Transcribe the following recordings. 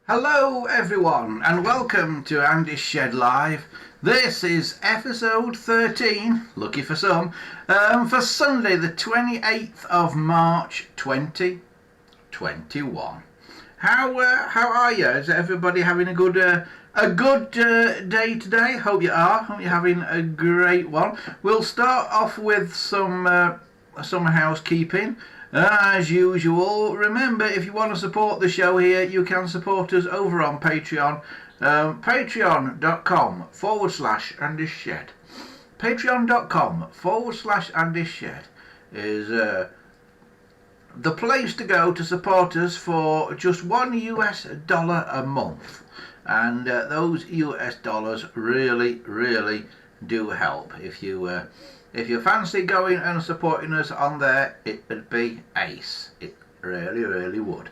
Hello everyone and welcome to Andy's Shed Live. This is episode 13, lucky for some, for Sunday the 28th of March 2021. How are you? Is everybody having a good day today? Hope you are. Hope you're having a great one. We'll start off with some housekeeping. As usual, remember, if you want to support the show here, you can support us over on Patreon. Patreon.com/AndyShed. Patreon.com/AndyShed is the place to go to support us for just $1 a month. And those US dollars really do help. If you fancy going and supporting us on there, it would be ace. It really would.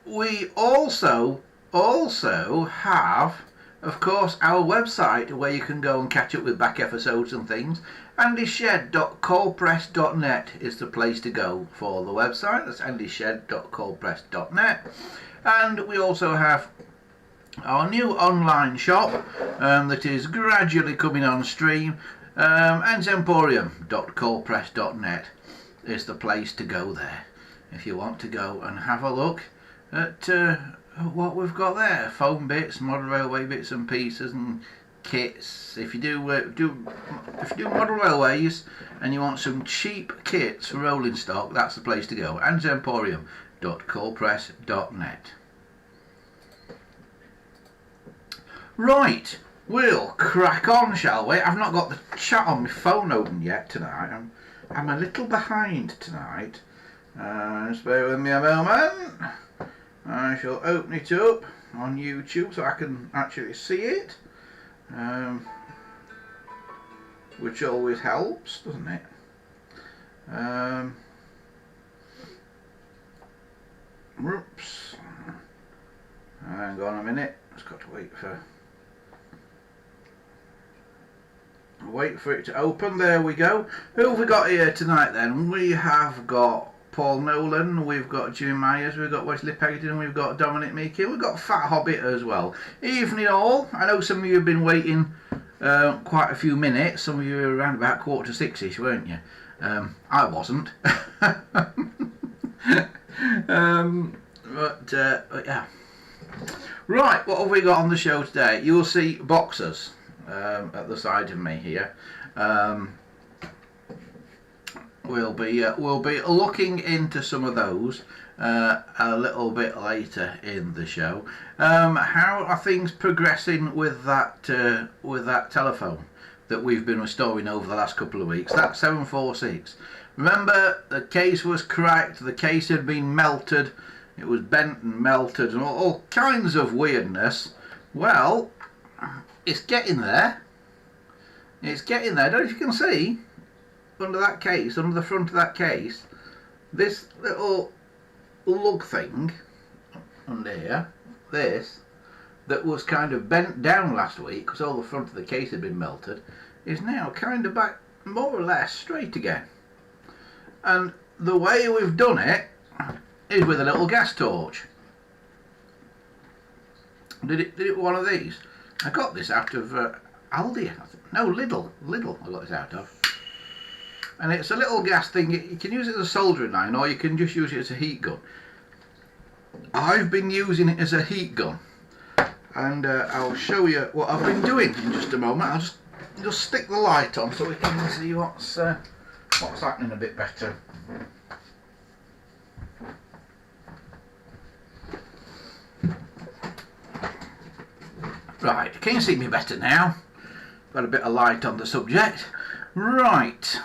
We also have, of course, our website where you can go and catch up with back episodes and things. andyshed.coldpress.net is the place to go for the website. That's andyshed.coldpress.net. And we also have our new online shop that is gradually coming on stream. Enzemporium.coldpress.net is the place to go there if you want to go and have a look at what we've got there. Foam bits, model railway bits and pieces and kits. If you do model railways and you want some cheap kits for rolling stock, that's the place to go. Enzemporium.coldpress.net. Right, we'll crack on, shall we? I've not got the chat on my phone open yet tonight. I'm a little behind tonight. Just bear with me a moment. I shall open it up on YouTube so I can actually see it, which always helps, doesn't it? Oops. Hang on a minute. Just got to wait for it to open. There we go. Who have we got here tonight then? We have got Paul Nolan, we've got Jimmy Myers, we've got Wesley Pegden, we've got Dominic Meekin, we've got Fat Hobbit as well. Evening all. I know some of you have been waiting quite a few minutes. Some of you were around about 5:45ish, weren't you? I wasn't. But yeah. Right, what have we got on the show today? You'll see boxers at the side of me here. We'll be looking into some of those a little bit later in the show. How are things progressing with that telephone that we've been restoring over the last couple of weeks? That 746. Remember, the case was cracked. The case had been melted. It was bent and melted and all kinds of weirdness. Well, it's getting there. It's getting there. I don't know if you can see under that case, under the front of that case, this little lug thing under here, this, that was kind of bent down last week because all the front of the case had been melted, is now kind of back more or less straight again. And the way we've done it is with a little gas torch. Did it with one of these? I got this out of Aldi. No, Lidl I got this out of. And it's a little gas thing. You can use it as a soldering line or you can just use it as a heat gun. I've been using it as a heat gun. And I'll show you what I've been doing in just a moment. I'll just stick the light on so we can see what's happening a bit better. Right, can you see me better now? Got a bit of light on the subject. Right.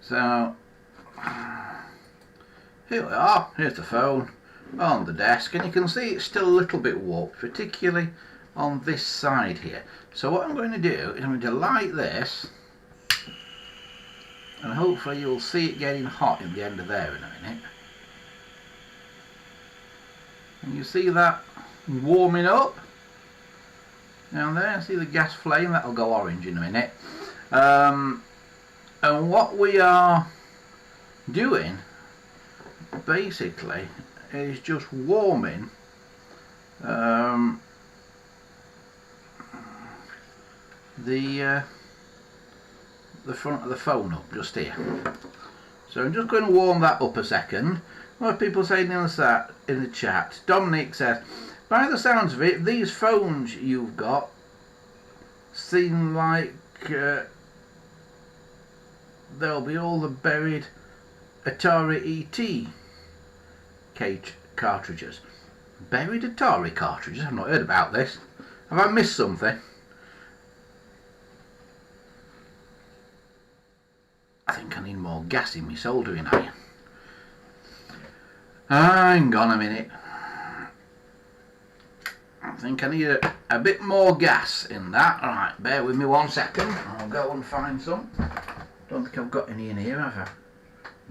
So here we are. Here's the phone on the desk, and you can see it's still a little bit warped, particularly on this side here. So what I'm going to do is I'm going to light this, and hopefully you'll see it getting hot in the end of there in a minute. And you see that warming up down there. See the gas flame? That'll go orange in a minute. And what we are doing basically is just warming the front of the phone up just here. So I'm just going to warm that up a second. What are people saying in the chat? Dominic says, by the sounds of it, these phones you've got seem like there'll be all the buried Atari ET cartridges. Buried Atari cartridges? I've not heard about this. Have I missed something? I think I need more gas in my soldering iron. Hang on a minute. I think I need a bit more gas in that. Alright, bear with me 1 second. I'll go and find some. Don't think I've got any in here, have I?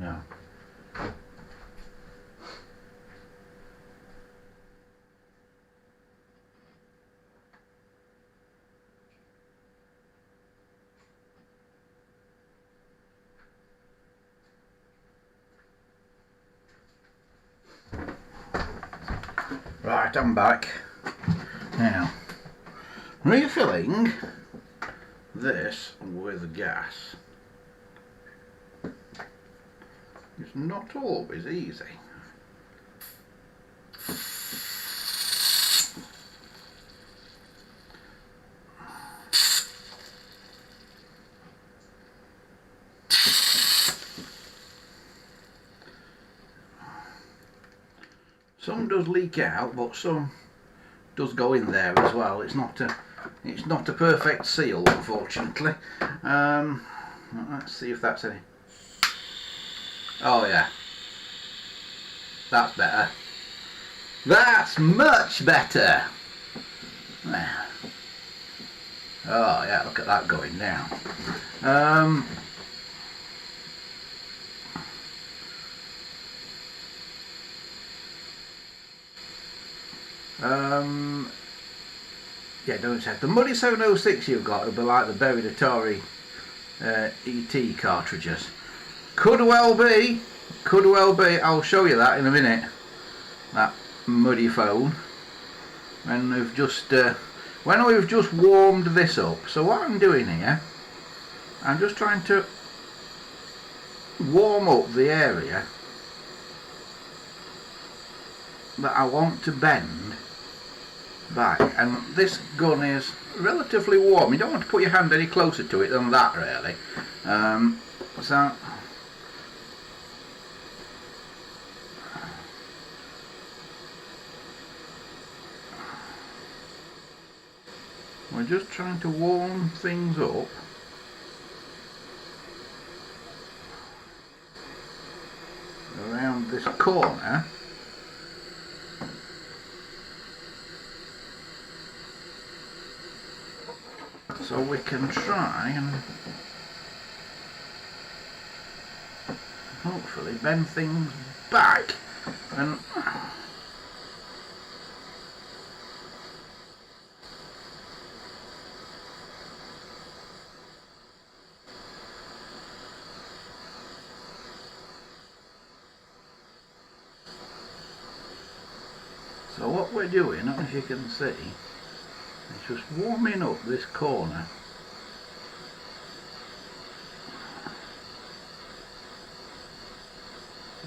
No. Right, I'm back. Now, refilling this with gas is not always easy. Some does leak out, but some does go in there as well. It's not a perfect seal, unfortunately. Let's see if that's any. Oh yeah, that's better. That's much better. Oh yeah, look at that going down. Yeah, don't check. The Muddy 706 you've got will be like the buried Atari ET cartridges. Could well be. Could well be. I'll show you that in a minute. That muddy phone. When we've just warmed this up. So what I'm doing here, I'm just trying to warm up the area that I want to bend back, and this gun is relatively warm. You don't want to put your hand any closer to it than that, really. So we're just trying to warm things up around this corner. So we can try and hopefully bend things back. And so what we're doing, I don't know if you can see, it's just warming up this corner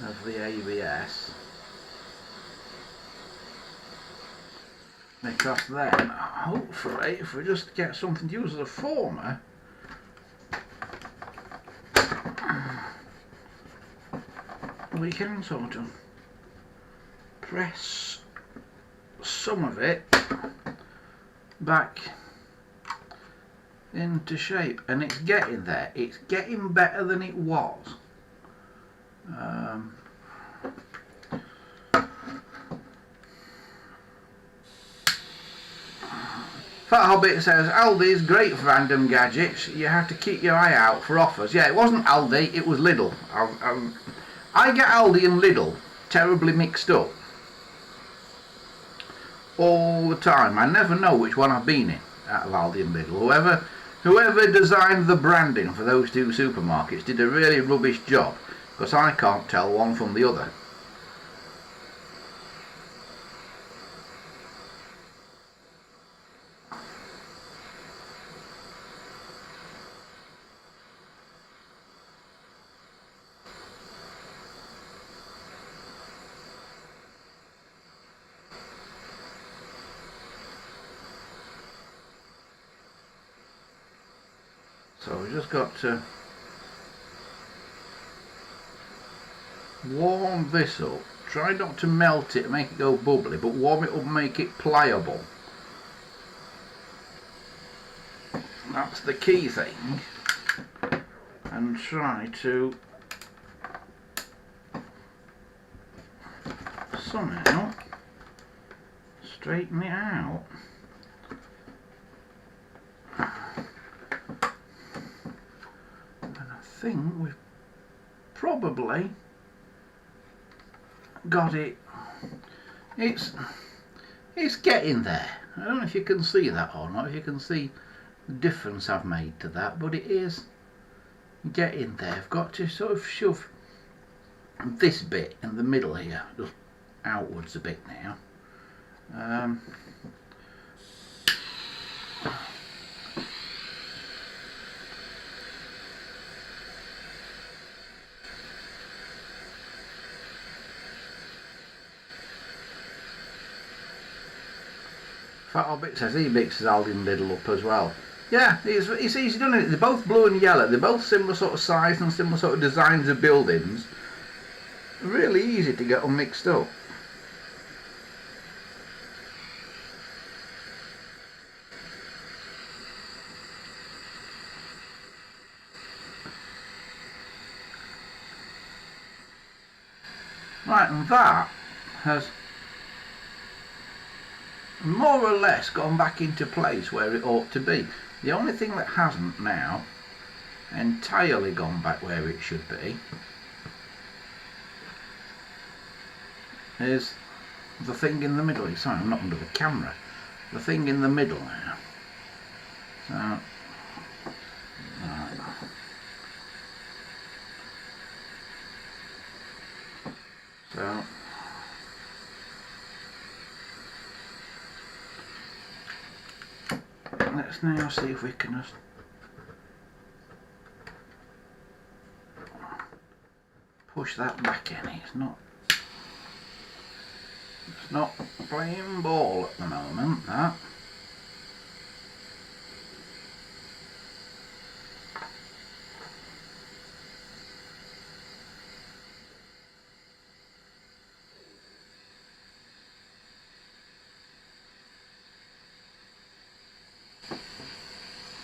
of the ABS, because then hopefully if we just get something to use as a former, we can sort of press some of it back into shape, and it's getting there. It's getting better than it was. Fat Hobbit says Aldi's great for random gadgets. You have to keep your eye out for offers. Yeah, it wasn't Aldi, it was Lidl. I get Aldi and Lidl terribly mixed up all the time. I never know which one I've been in out of Aldi and Lidl. Whoever designed the branding for those two supermarkets did a really rubbish job, because I can't tell one from the other. So we've just got to warm this up. Try not to melt it and make it go bubbly, but warm it up and make it pliable. That's the key thing. And try to somehow straighten it out. And I think we've probably got it. It's getting there. I don't know if you can see that or not, if you can see the difference I've made to that, but it is getting there. I've got to sort of shove this bit in the middle here just outwards a bit now. Fat Hobbit says he mixes Aldi Lidl up as well. Yeah, it's easy done, isn't it? They're both blue and yellow. They're both similar sort of size and similar sort of designs of buildings. Really easy to get them mixed up. Right, and that has more or less gone back into place where it ought to be. The only thing that hasn't now entirely gone back where it should be is the thing in the middle. Sorry, I'm not under the camera. The thing in the middle now. So, right. So let's now see if we can just push that back in. It's not playing ball at the moment, that.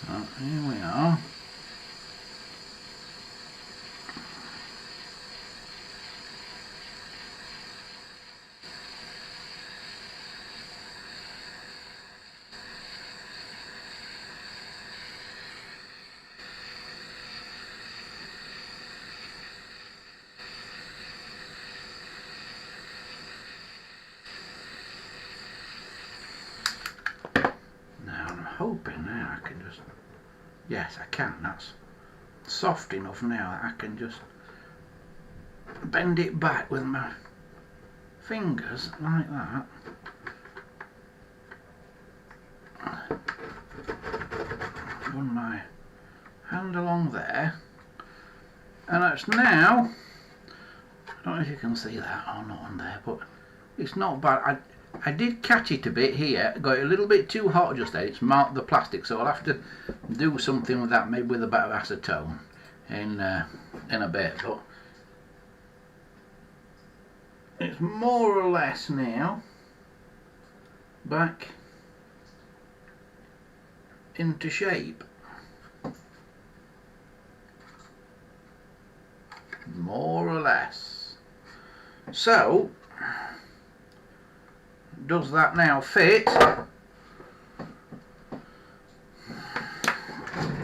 So here we are. Hoping now I can just, yes I can, that's soft enough now that I can just bend it back with my fingers like that. Run my hand along there, and it's now, I don't know if you can see that or not on there, but it's not bad. I did catch it a bit here, got it a little bit too hot just there. It's marked the plastic, so I'll have to do something with that, maybe with a bit of acetone in a bit. But it's more or less now back into shape. More or less. So does that now fit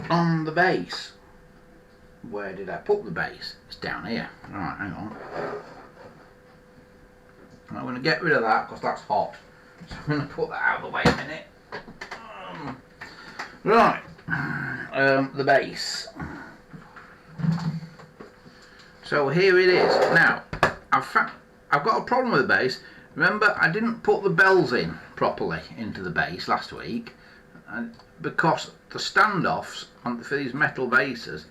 on the base? Where did I put the base? It's down here. Right, hang on. I'm going to get rid of that because that's hot. So I'm going to put that out of the way a minute. Right, the base. So here it is. Now, I've got a problem with the base. Remember, I didn't put the bells in properly into the base last week because the standoffs for these metal bases,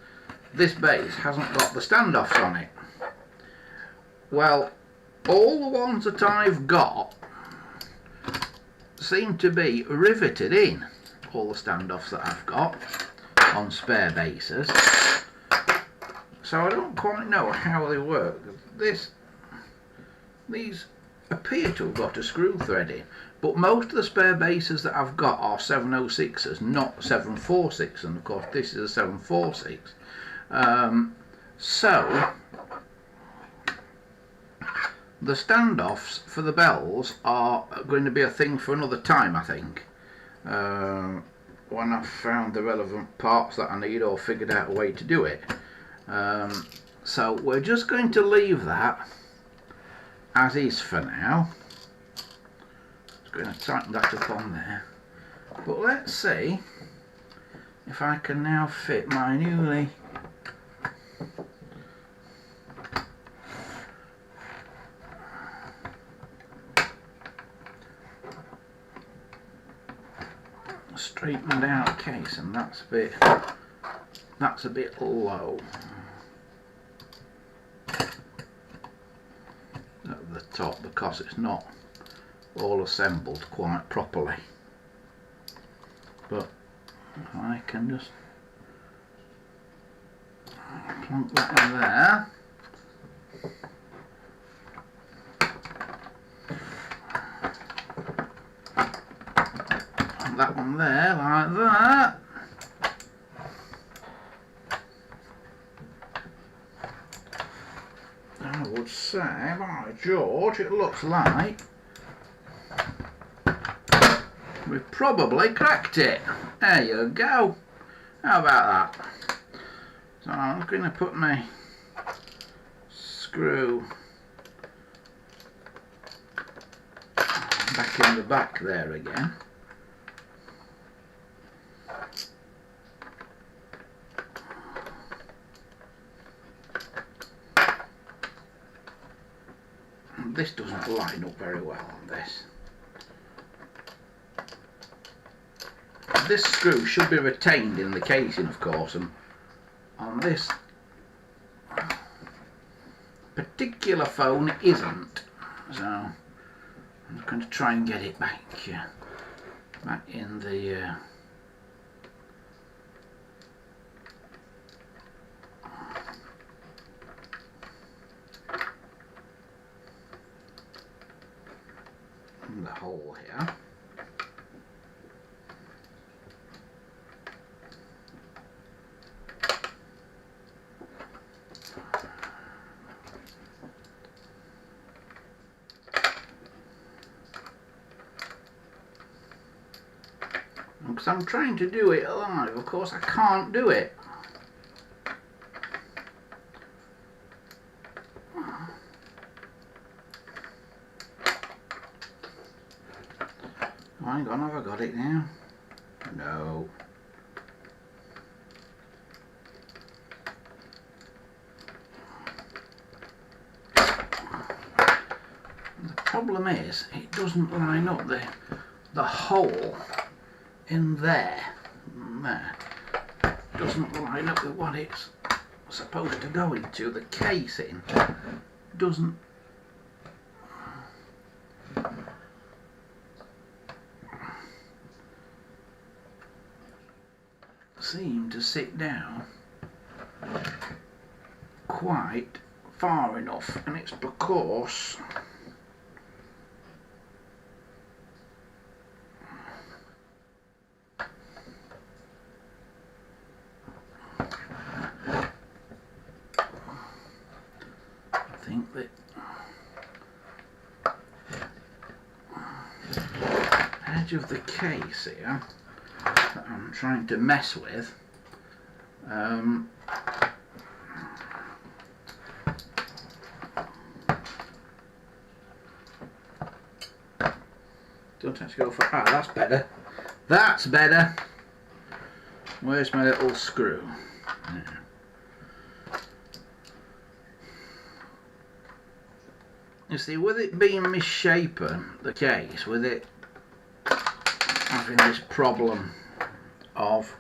this base hasn't got the standoffs on it. Well, all the ones that I've got seem to be riveted in, all the standoffs that I've got. on spare bases. So I don't quite know how they work. These appear to have got a screw thread in, but most of the spare bases that I've got are 706s, not 746, and of course this is a 746. So the standoffs for the bells are going to be a thing for another time, I think, when I've found the relevant parts that I need or figured out a way to do it. So we're just going to leave that as is for now. Just going to tighten that up on there. But let's see if I can now fit my newly straightened out case, and that's a bit low at the top because it's not all assembled quite properly. But I can just plonk that in there. That one there, like that. I would say, by George, it looks like we've probably cracked it. There you go. How about that? So I'm going to put my screw back in the back there again. This doesn't line up very well on this. This screw should be retained in the casing, of course, and on this particular phone it isn't. So I'm just going to try and get it back in the hole here. Because I'm trying to do it live, of course I can't do it. Oh, hang on, have I got it now? No. The problem is, it doesn't line up the hole in there. Doesn't line up with what it's supposed to go into. The casing doesn't seem to sit down quite far enough, and it's because I think that edge of the case here that I'm trying to mess with don't actually go for that's better. That's better. Where's my little screw? There. You see, with it being misshapen, the case, with it having this problem of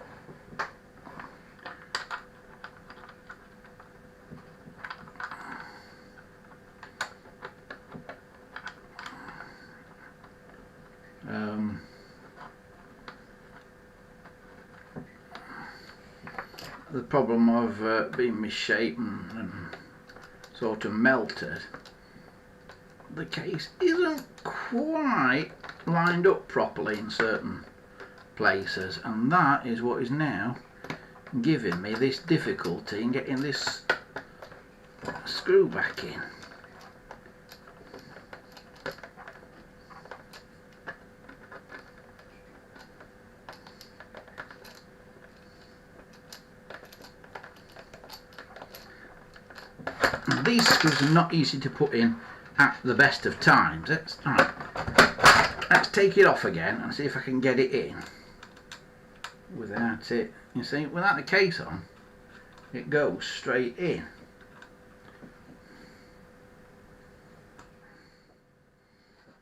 the problem of being misshapen and sort of melted, the case isn't quite lined up properly in certain places, and that is what is now giving me this difficulty in getting this screw back in. Now, these screws are not easy to put in at the best of times. Let's take it off again and see if I can get it in without it. You see, without the case on, it goes straight in.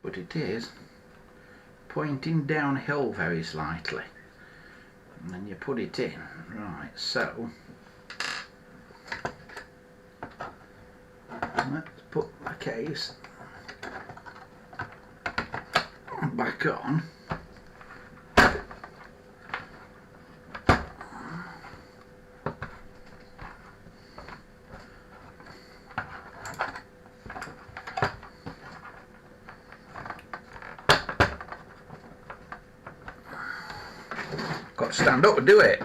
But it is pointing downhill very slightly. And then you put it in. Right, so let's put the case back on. Got to stand up and do it.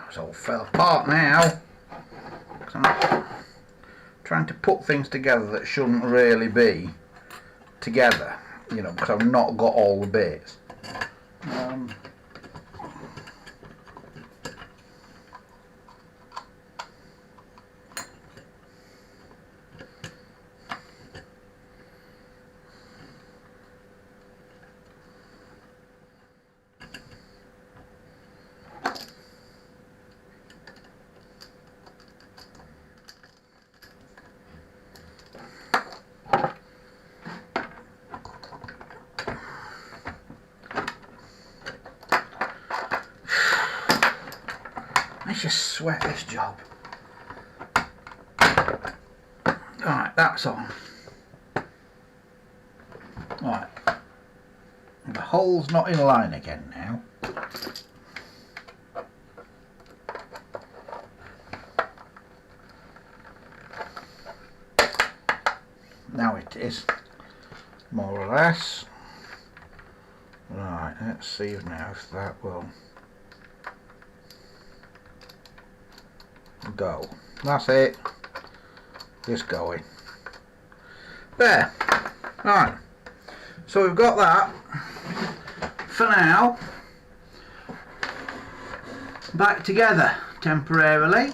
It's all fell apart now, because I'm trying to put things together that shouldn't really be together, you know, because I've not got all the bits. Let's just sweat this job. Right, that's on. Right, the hole's not in line again now. Now it is, more or less. Right, let's see now if that will go. That's it. Just going. There. Right. So we've got that. For now, back together temporarily.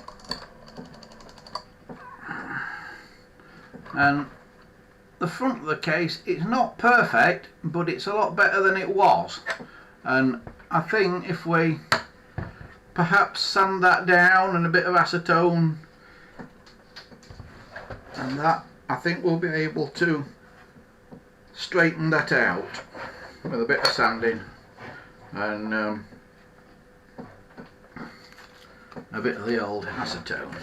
And the front of the case is not perfect, but it's a lot better than it was. And I think if we perhaps sand that down and a bit of acetone and that, I think we'll be able to straighten that out with a bit of sanding and a bit of the old acetone.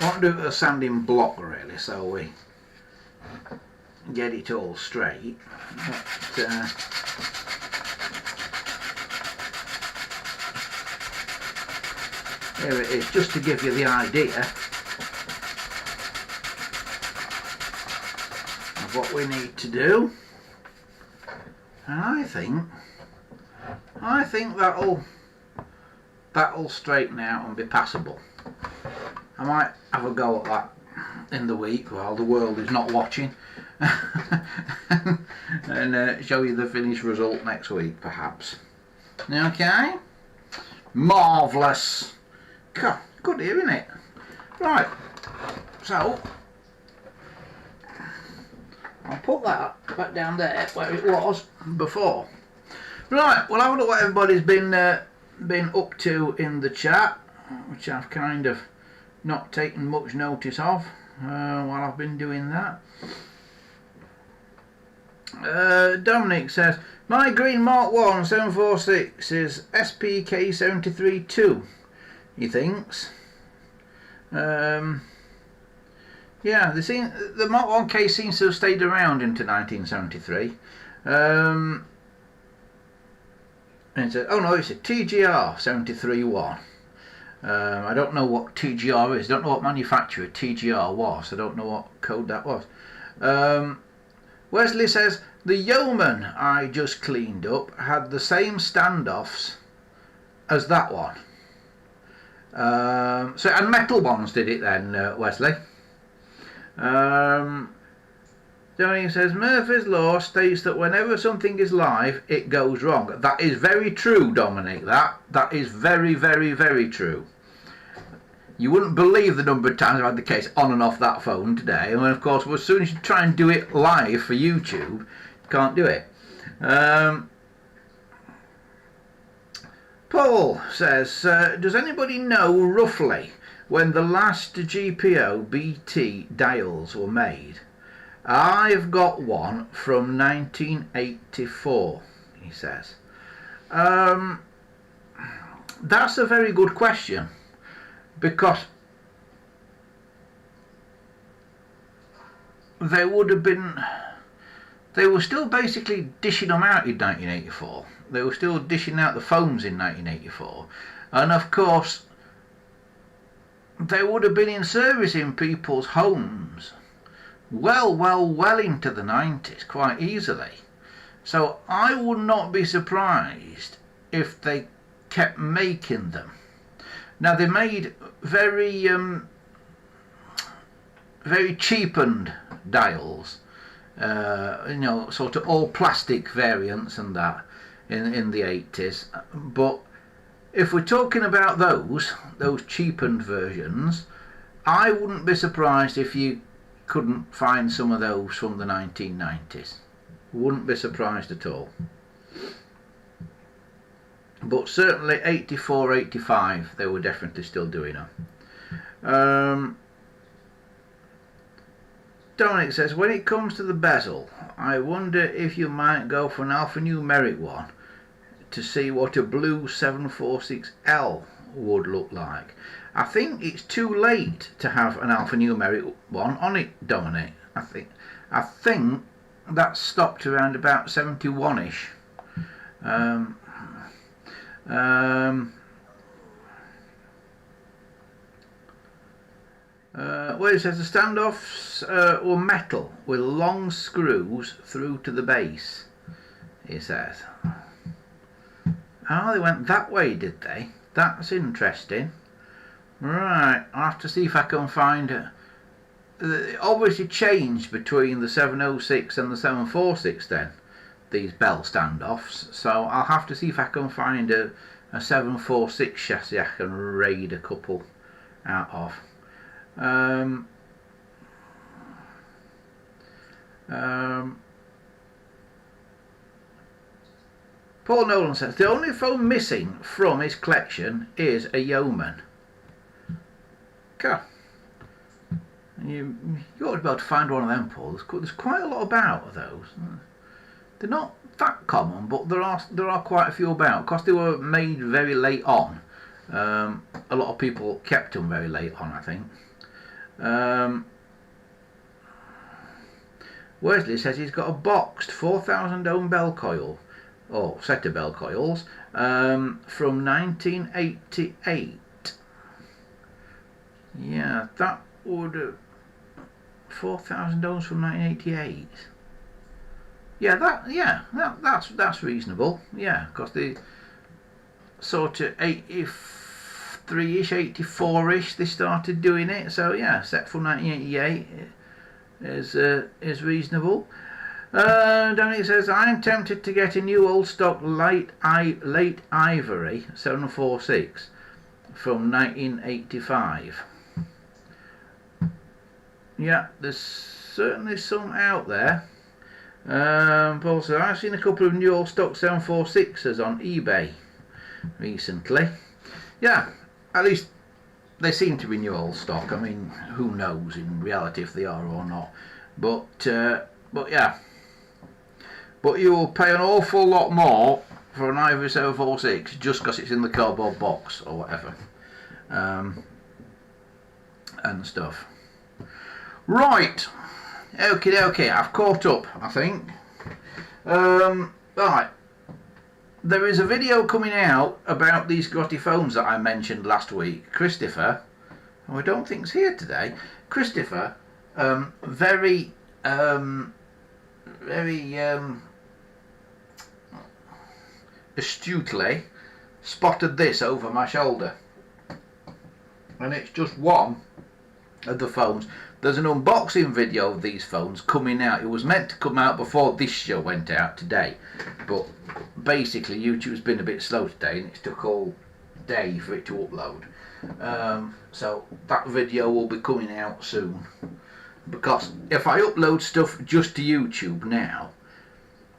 I want to do a sanding block really, so we get it all straight. But, here it is, just to give you the idea of what we need to do. And I think that'll straighten out and be passable. I might have a go at that in the week while the world is not watching and show you the finished result next week perhaps. Okay. Marvellous. God, good hearing it. Right. So, I'll put that back down there where it was before. Right, well, I wonder what everybody's been up to in the chat, which I've kind of not taken much notice of while I've been doing that. Dominic says, my green Mark 1 746 is SPK73-2, he thinks. Yeah, the Mark 1 case seems to have stayed around into 1973. And it says, oh no, it's a TGR 73-1. I don't know what TGR is. I don't know what manufacturer TGR was. I don't know what code that was. Wesley says, the Yeoman I just cleaned up had the same standoffs as that one. So, and metal ones did it then, Wesley. Johnny says, Murphy's Law states that whenever something is live, it goes wrong. That is very true, Dominic. That is very, very, very true. You wouldn't believe the number of times I've had the case on and off that phone today. And of course, as soon as you try and do it live for YouTube, you can't do it. Paul says, does anybody know roughly when the last GPO BT dials were made? I've got one from 1984, he says. That's a very good question, because they were still basically dishing them out in 1984. They were still dishing out the phones in 1984, and of course they would have been in service in people's homes well into the 90s, quite easily. So I would not be surprised if they kept making them. Now, they made very cheapened dials, you know, sort of all plastic variants and that in the 80s. But if we're talking about those cheapened versions, I wouldn't be surprised if you couldn't find some of those from the 1990s. Wouldn't be surprised at all. But certainly 84, 85, they were definitely still doing them. Dominic says, when it comes to the bezel, I wonder if you might go for an alphanumeric one to see what a blue 746L would look like. I think it's too late to have an alphanumeric one on it, Dominic. I think that stopped around about 71ish. Where it says the standoffs were metal with long screws through to the base, he says. Oh, they went that way, did they? That's interesting. Right, I'll have to see if I can find it obviously changed between the 706 and the 746 then, these bell standoffs, so I'll have to see if I can find a 746 chassis I can raid a couple out of. Paul Nolan says, the only phone missing from his collection is a Yeoman. Okay. You ought to be able to find one of them, Paul. There's quite a lot about those. They're not that common, but there are quite a few about. Because they were made very late on. A lot of people kept them very late on, I think. Wesley says he's got a boxed 4,000 ohm bell coil, or set of bell coils, from 1988. Yeah, that would 4,000 ohms from 1988. Yeah, that's reasonable. Yeah, because the sort of 83ish, 84ish they started doing it. So yeah, set from 1988 is reasonable. Danny says, I am tempted to get a new old stock late ivory 746 from 1985. Yeah, there's certainly some out there. Paul says, I've seen a couple of new old stock 746s on eBay recently. Yeah, at least they seem to be new old stock. I mean, who knows in reality if they are or not. But yeah. But you will pay an awful lot more for an ivory 746 just because it's in the cardboard box or whatever. And stuff. Right. Okay, I've caught up, I think. Right. There is a video coming out about these grotty phones that I mentioned last week. Christopher, who I don't think's here today. Christopher, very astutely spotted this over my shoulder. And it's just one of the phones. There's an unboxing video of these phones coming out. It was meant to come out before this show went out today, but basically YouTube's been a bit slow today and it's took all day for it to upload. So that video will be coming out soon, because if I upload stuff just to YouTube now,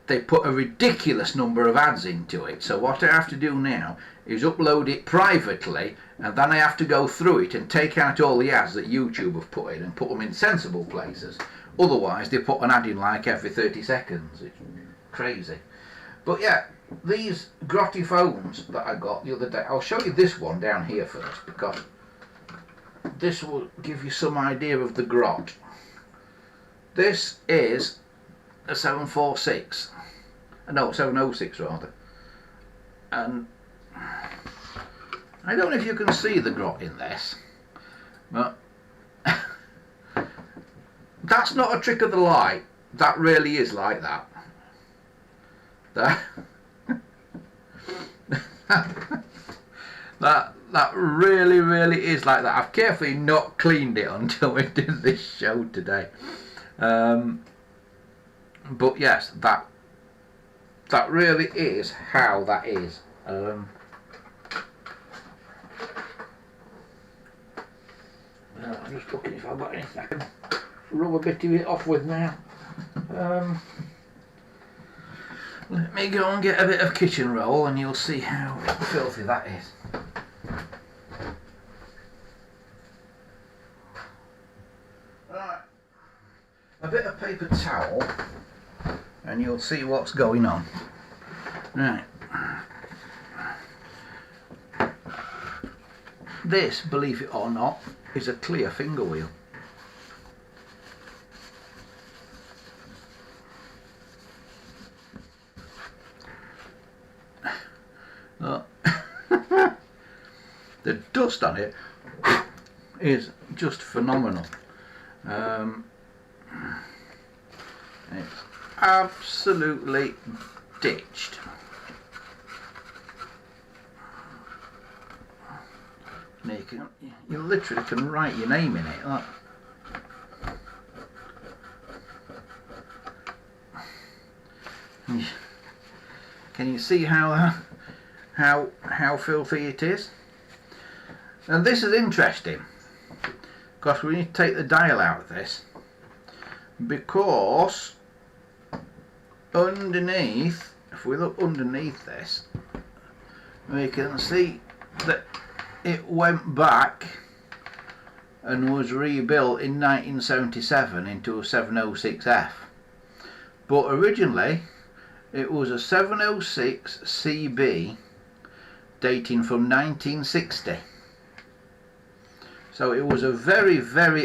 they put a ridiculous number of ads into it. So what I have to do now is upload it privately, and then I have to go through it and take out all the ads that YouTube have put in and put them in sensible places. Otherwise they put an ad in like every 30 seconds. It's crazy. But yeah, these grotty phones that I got the other day, I'll show you this one down here first, because this will give you some idea of the grot. This is a 746. No, 706 rather. And I don't know if you can see the grot in this, but that's not a trick of the light. That really is like that. That really is like that. I've carefully not cleaned it until we did this show today. But yes, that really is how that is. I'm just looking if I've got anything I can rub a bit of it off with now. Let me go and get a bit of kitchen roll and you'll see how filthy that is. Right, a bit of paper towel and you'll see what's going on. Right. This, believe it or not, is a clear finger wheel. The dust on it is just phenomenal. It's absolutely ditched. You literally can write your name in it. Look. Can you see how filthy it is? And this is interesting because we need to take the dial out of this, because underneath, if we look underneath this, we can see that it went back and was rebuilt in 1977 into a 706F, but originally it was a 706 CB dating from 1960. So it was a very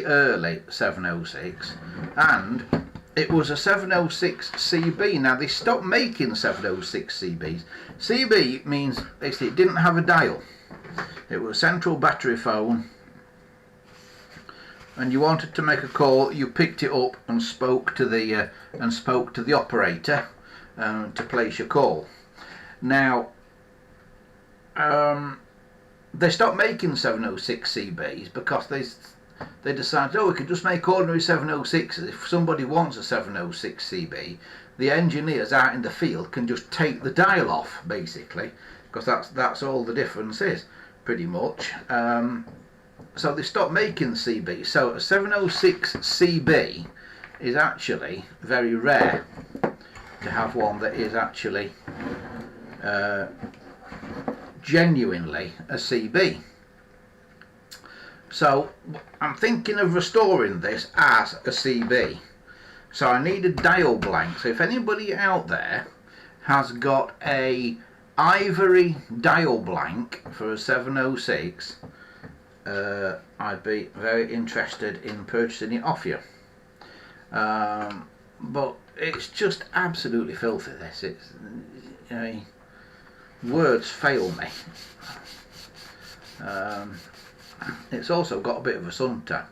early 706, and it was a 706 CB. Now they stopped making 706 CBs. CB means basically it didn't have a dial. It was a central battery phone, and you wanted to make a call, you picked it up and spoke to the operator to place your call. Now they stopped making 706 CBs because they decided, oh, we could just make ordinary 706s. If somebody wants a 706 CB, the engineers out in the field can just take the dial off, basically, because that's all the difference is, pretty much. So they stopped making CB. So a 706 CB is actually very rare to have one that is actually genuinely a CB. So I'm thinking of restoring this as a CB. So I need a dial blank. So if anybody out there has got a ivory dial blank for a 706, I'd be very interested in purchasing it off you. But it's just absolutely filthy, this. It's, you know, words fail me. It's also got a bit of a suntan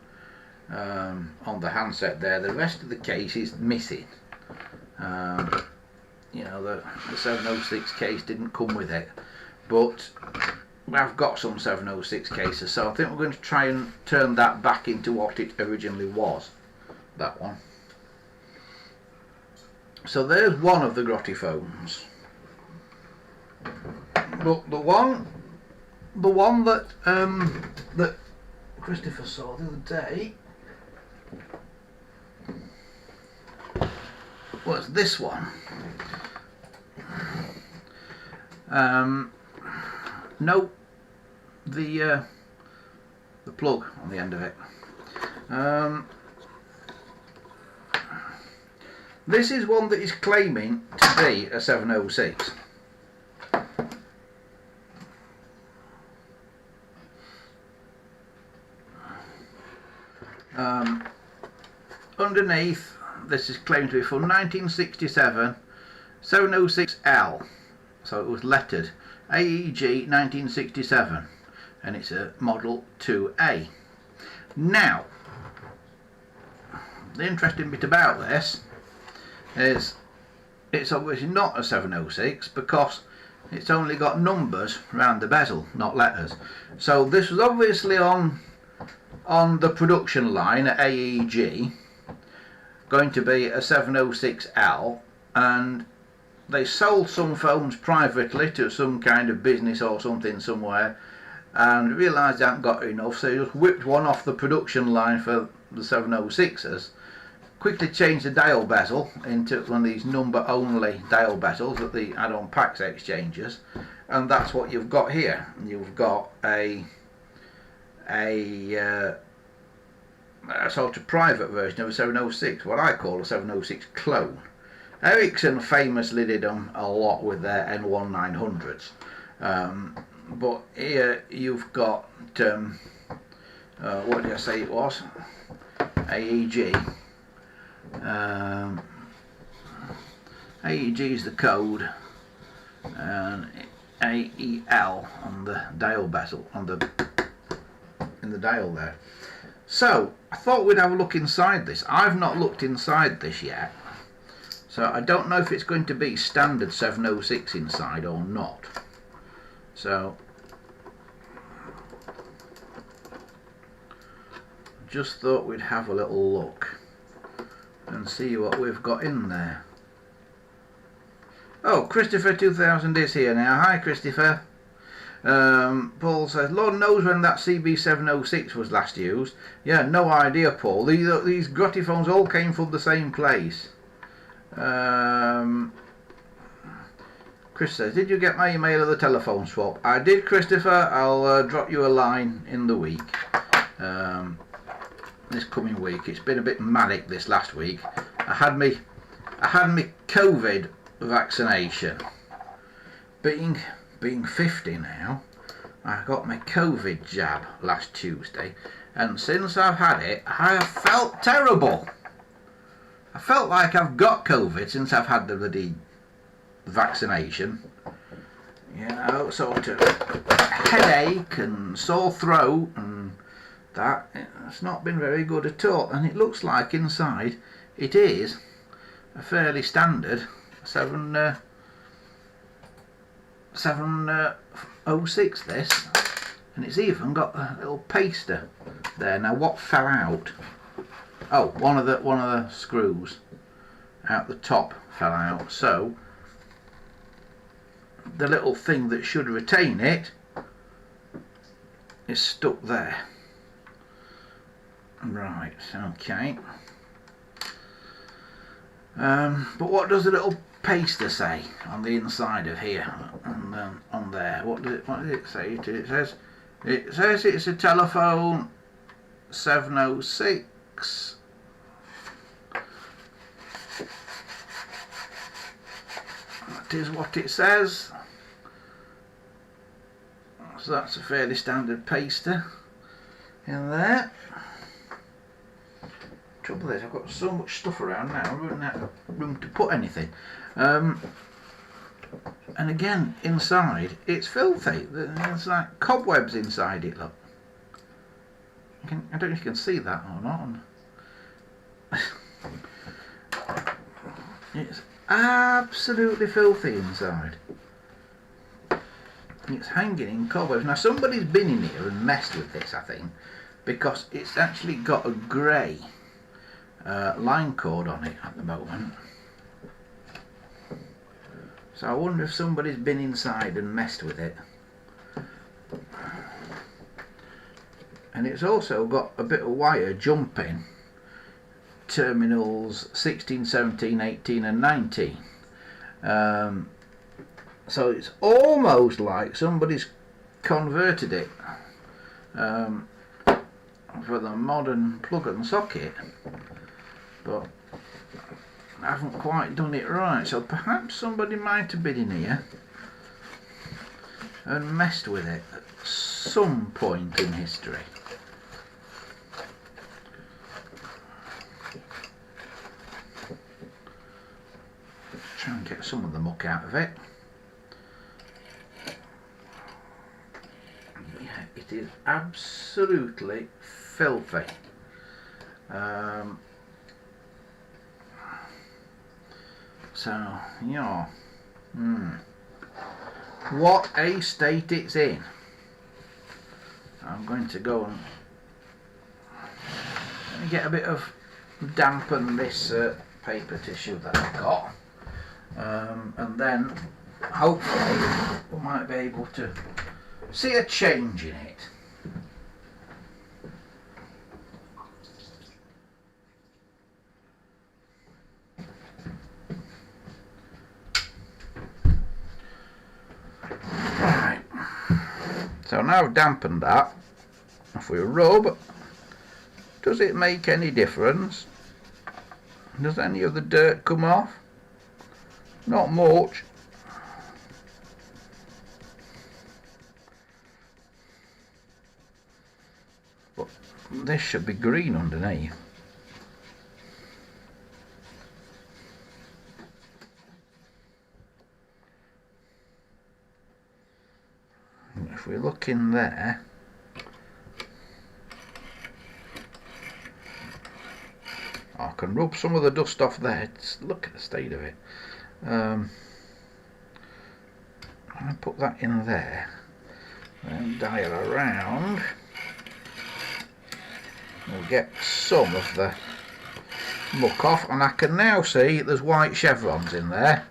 on the handset there. The rest of the case is missing. You know, the 706 case didn't come with it, but I've got some 706 cases, so I think we're going to try and turn that back into what it originally was, that one. So there's one of the grotiphones, but the one that that Christopher saw the other day was this one. No, the plug on the end of it. This is one that is claiming to be a 706. Underneath, this is claimed to be from 1967 706L, so it was lettered AEG 1967, and it's a model 2A. Now, the interesting bit about this is it's obviously not a 706 because it's only got numbers around the bezel, not letters. So this was obviously on the production line at AEG, going to be a 706L, and they sold some phones privately to some kind of business or something somewhere, and realised they hadn't got enough, so they just whipped one off the production line for the 706s, quickly changed the dial bezel into one of these number only dial bezels that the add-on packs exchanges, and that's what you've got here. You've got a sort of private version of a 706, what I call a 706 clone. Ericsson famously did them a lot with their N1900s, but here you've got what did I say it was? AEG. AEG is the code, and AEL on the dial bezel, in the dial there. So I thought we'd have a look inside this. I've not looked inside this yet, so I don't know if it's going to be standard 706 inside or not. So just thought we'd have a little look and see what we've got in there. Oh, Christopher 2000 is here now. Hi Christopher. Paul says, Lord knows when that CB706 was last used. Yeah, no idea, Paul. These grotiphones all came from the same place. Chris says, did you get my email of the telephone swap? I did, Christopher. I'll drop you a line in the week. This coming week. It's been a bit manic this last week. I had me COVID vaccination. Being 50 now, I got my COVID jab last Tuesday, and since I've had it, I have felt terrible. I felt like I've got COVID since I've had the bloody vaccination. You know, sort of headache and sore throat and that. It's not been very good at all, and it looks like inside it is a fairly standard 706 this. and it's even got a little paster there. Now what fell out? Oh, one of the screws out the top fell out, so the little thing that should retain it is stuck there. Right, okay. But what does the little paster say on the inside of here and on there? What does it say? It says it's a telephone 706. That is what it says. So that's a fairly standard paster in there. Trouble is, I've got so much stuff around now, I wouldn't have room to put anything. And again, inside, it's filthy. There's like cobwebs inside it, look. I don't know if you can see that or not. It's absolutely filthy inside. It's hanging in cobwebs. Now somebody's been in here and messed with this, I think, because it's actually got a grey line cord on it at the moment. So I wonder if somebody's been inside and messed with it. And it's also got a bit of wire jumping terminals 16, 17, 18 and 19. So it's almost like somebody's converted it for the modern plug and socket, but I haven't quite done it right. So perhaps somebody might have been in here and messed with it at some point in history. Try and get some of the muck out of it. Yeah, it is absolutely filthy. So, yeah. What a state it's in. I'm going to go and get a bit of dampen this paper tissue that I've got. And then hopefully we might be able to see a change in it. Right, so now I've dampened that, if we rub, does it make any difference? Does any of the dirt come off? Not much. But this should be green underneath. And if we look in there, I can rub some of the dust off there. Just look at the state of it. I put that in there and dial around. We'll get some of the muck off, and I can now see there's white chevrons in there.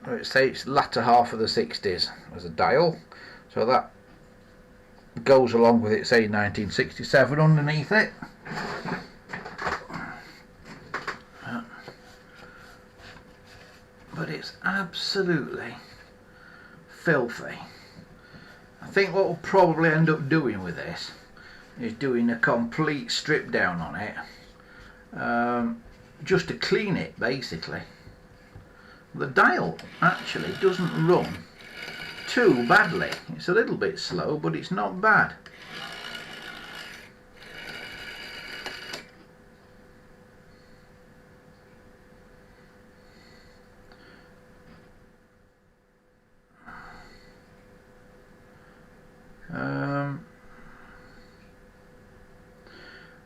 It says latter half of the 60s as a dial, so that goes along with it saying 1967 underneath it. But it's absolutely filthy. I think what we'll probably end up doing with this is doing a complete strip down on it, just to clean it basically. The dial actually doesn't run too badly. It's a little bit slow, but it's not bad.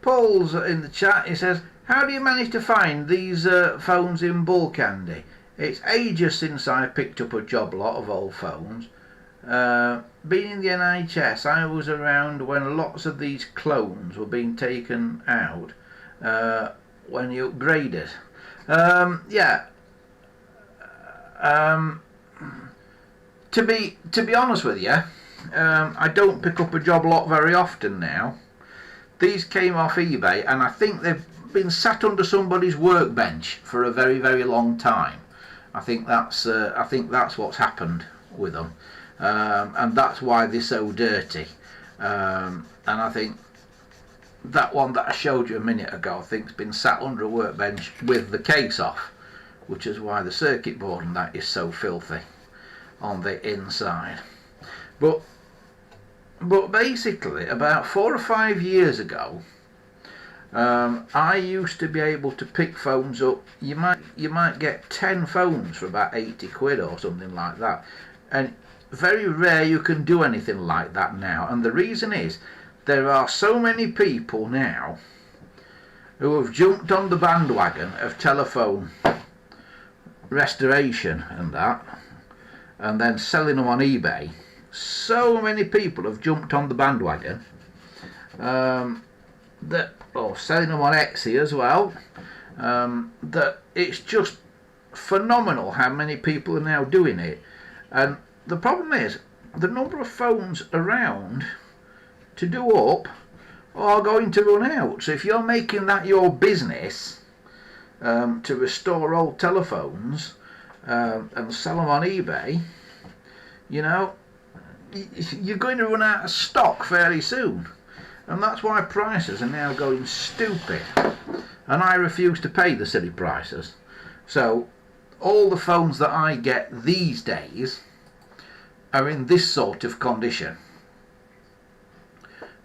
Paul's in the chat. He says, how do you manage to find these phones in bulk, Andy? It's ages since I picked up a job lot of old phones. being in the NHS, I was around when lots of these clones were being taken out when you upgraded. Yeah. To be honest with you, I don't pick up a job lot very often now. These came off eBay, and I think they've been sat under somebody's workbench for a very, very long time. I think that's what's happened with them, and that's why they're so dirty. And I think that one that I showed you a minute ago, I think, has been sat under a workbench with the case off, which is why the circuit board and that is so filthy on the inside. But basically, about 4 or 5 years ago, I used to be able to pick phones up. You might get 10 phones for about 80 quid or something like that, and very rare you can do anything like that now. And the reason is, there are so many people now who have jumped on the bandwagon of telephone restoration and that, and then selling them on eBay. So many people have jumped on the bandwagon, selling them on Etsy as well, that it's just phenomenal how many people are now doing it. And the problem is, the number of phones around to do up are going to run out. So if you're making that your business, to restore old telephones and sell them on eBay, you know, you're going to run out of stock fairly soon. And that's why prices are now going stupid, and I refuse to pay the silly prices. So all the phones that I get these days are in this sort of condition,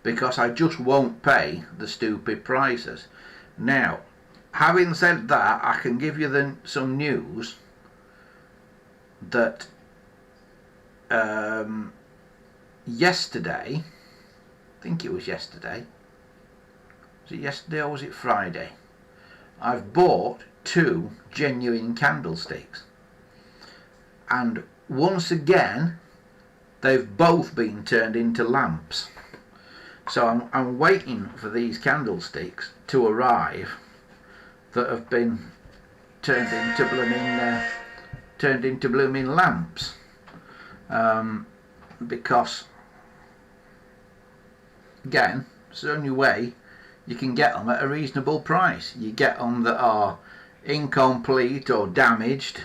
because I just won't pay the stupid prices. Now, having said that, I can give you some news that yesterday, I think it was yesterday. Was it yesterday or was it Friday? I've bought 2 genuine candlesticks, and once again they've both been turned into lamps. So I'm waiting for these candlesticks to arrive that have been turned into blooming lamps, because again, it's the only way you can get them at a reasonable price. You get them that are incomplete or damaged,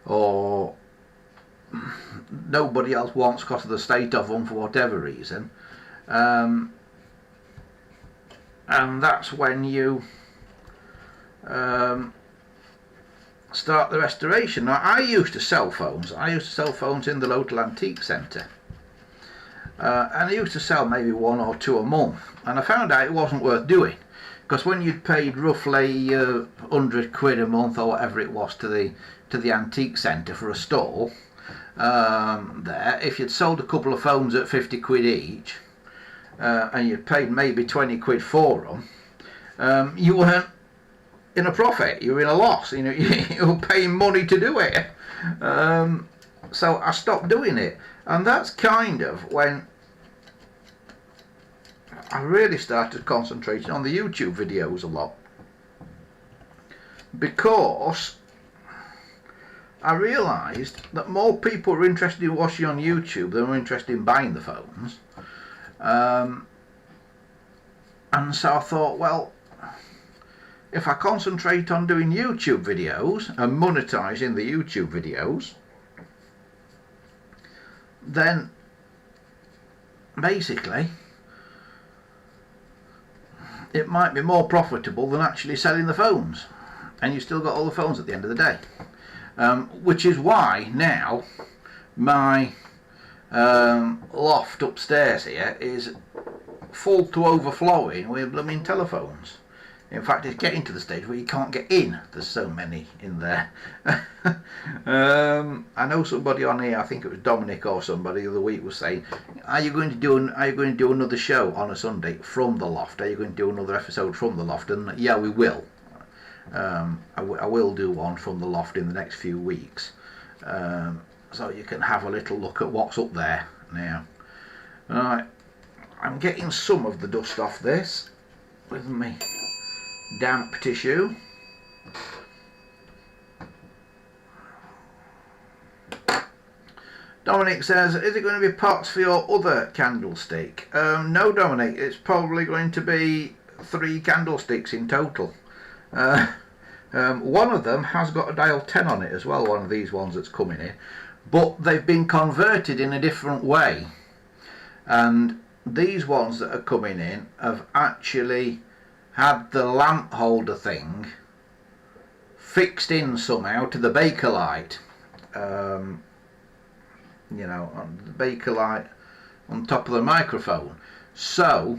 or nobody else wants because of the state of them for whatever reason, and that's when you start the restoration. Now, I used to sell phones. I used to sell phones in the local antique centre. And I used to sell maybe 1 or 2 a month, and I found out it wasn't worth doing, because when you'd paid roughly 100 quid a month or whatever it was to the antique centre for a stall, there, if you'd sold a couple of phones at 50 quid each, and you'd paid maybe 20 quid for them, you weren't in a profit, you were in a loss. You know, you were paying money to do it. So I stopped doing it, and that's kind of when I really started concentrating on the YouTube videos a lot, because I realised that more people were interested in watching on YouTube than were interested in buying the phones, and so I thought, well, if I concentrate on doing YouTube videos and monetising the YouTube videos, then basically it might be more profitable than actually selling the phones, and you still got all the phones at the end of the day, which is why now my loft upstairs here is full to overflowing with blooming telephones. In fact, it's getting to the stage where you can't get in. There's so many in there. I know somebody on here, I think it was Dominic or somebody the other week, was saying, are you going to do another show on a Sunday from the loft? Are you going to do another episode from the loft? And yeah, we will. I will do one from the loft in the next few weeks. so you can have a little look at what's up there now. Right, I'm getting some of the dust off this with my damp tissue. Dominic says, is it going to be pots for your other candlestick? No, Dominic, it's probably going to be 3 candlesticks in total. One of them has got a dial 10 on it as well, one of these ones that's coming in, but they've been converted in a different way, and these ones that are coming in have actually had the lamp holder thing fixed in somehow to the Bakelite. You know, on the Bakelite on top of the microphone. So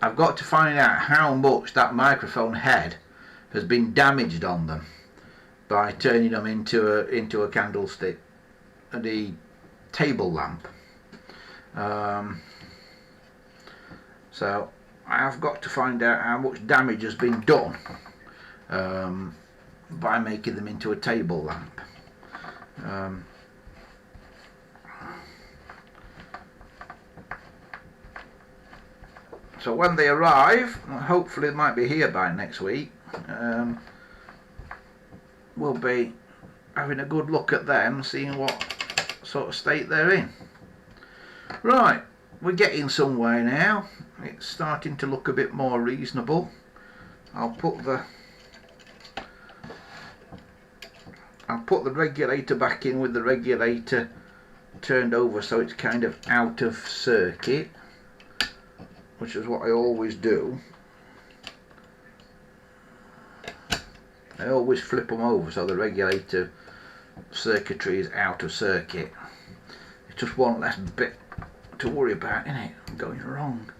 I've got to find out how much that microphone head has been damaged on them by turning them into a candlestick, the table lamp. So I've got to find out how much damage has been done by making them into a table lamp. So when they arrive, hopefully it might be here by next week, we'll be having a good look at them, seeing what sort of state they're in. Right, we're getting somewhere now. It's starting to look a bit more reasonable. I'll put the regulator back in with the regulator turned over so it's kind of out of circuit, which is what I always do. I always flip them over so the regulator circuitry is out of circuit. It's just one less bit to worry about, isn't it? Going wrong.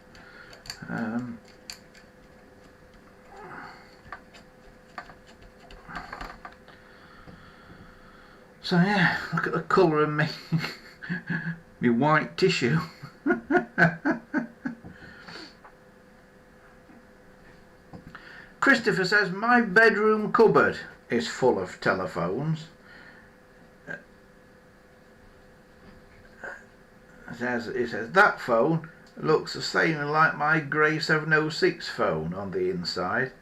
So yeah, look at the colour of me white tissue. Christopher says, my bedroom cupboard is full of telephones. He says, that phone looks the same like my grey 706 phone on the inside,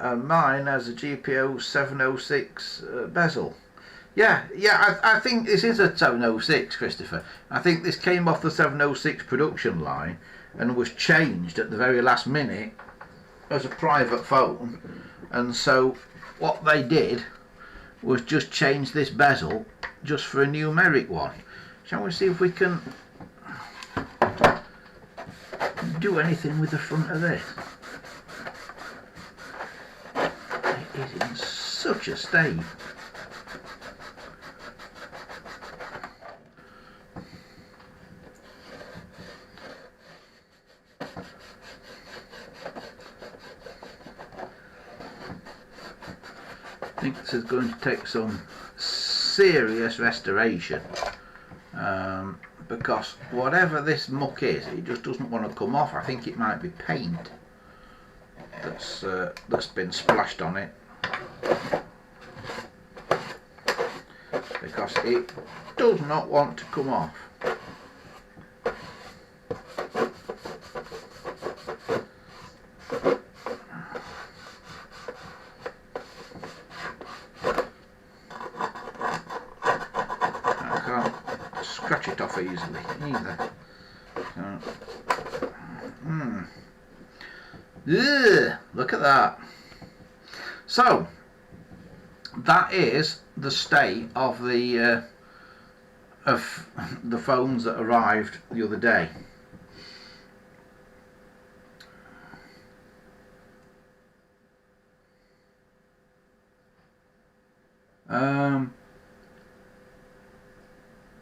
and mine has a GPO 706 bezel. Yeah, I think this is a 706, Christopher. I think this came off the 706 production line and was changed at the very last minute as a private phone, and so what they did was just change this bezel just for a numeric one. Shall we see if we can do anything with the front of this? It is in such a state. I think this is going to take some serious restoration, because whatever this muck is, it just doesn't want to come off. I think it might be paint that's been splashed on it, because it does not want to come off. Scratch it off easily either. Look at that. So that is the state of the phones that arrived the other day.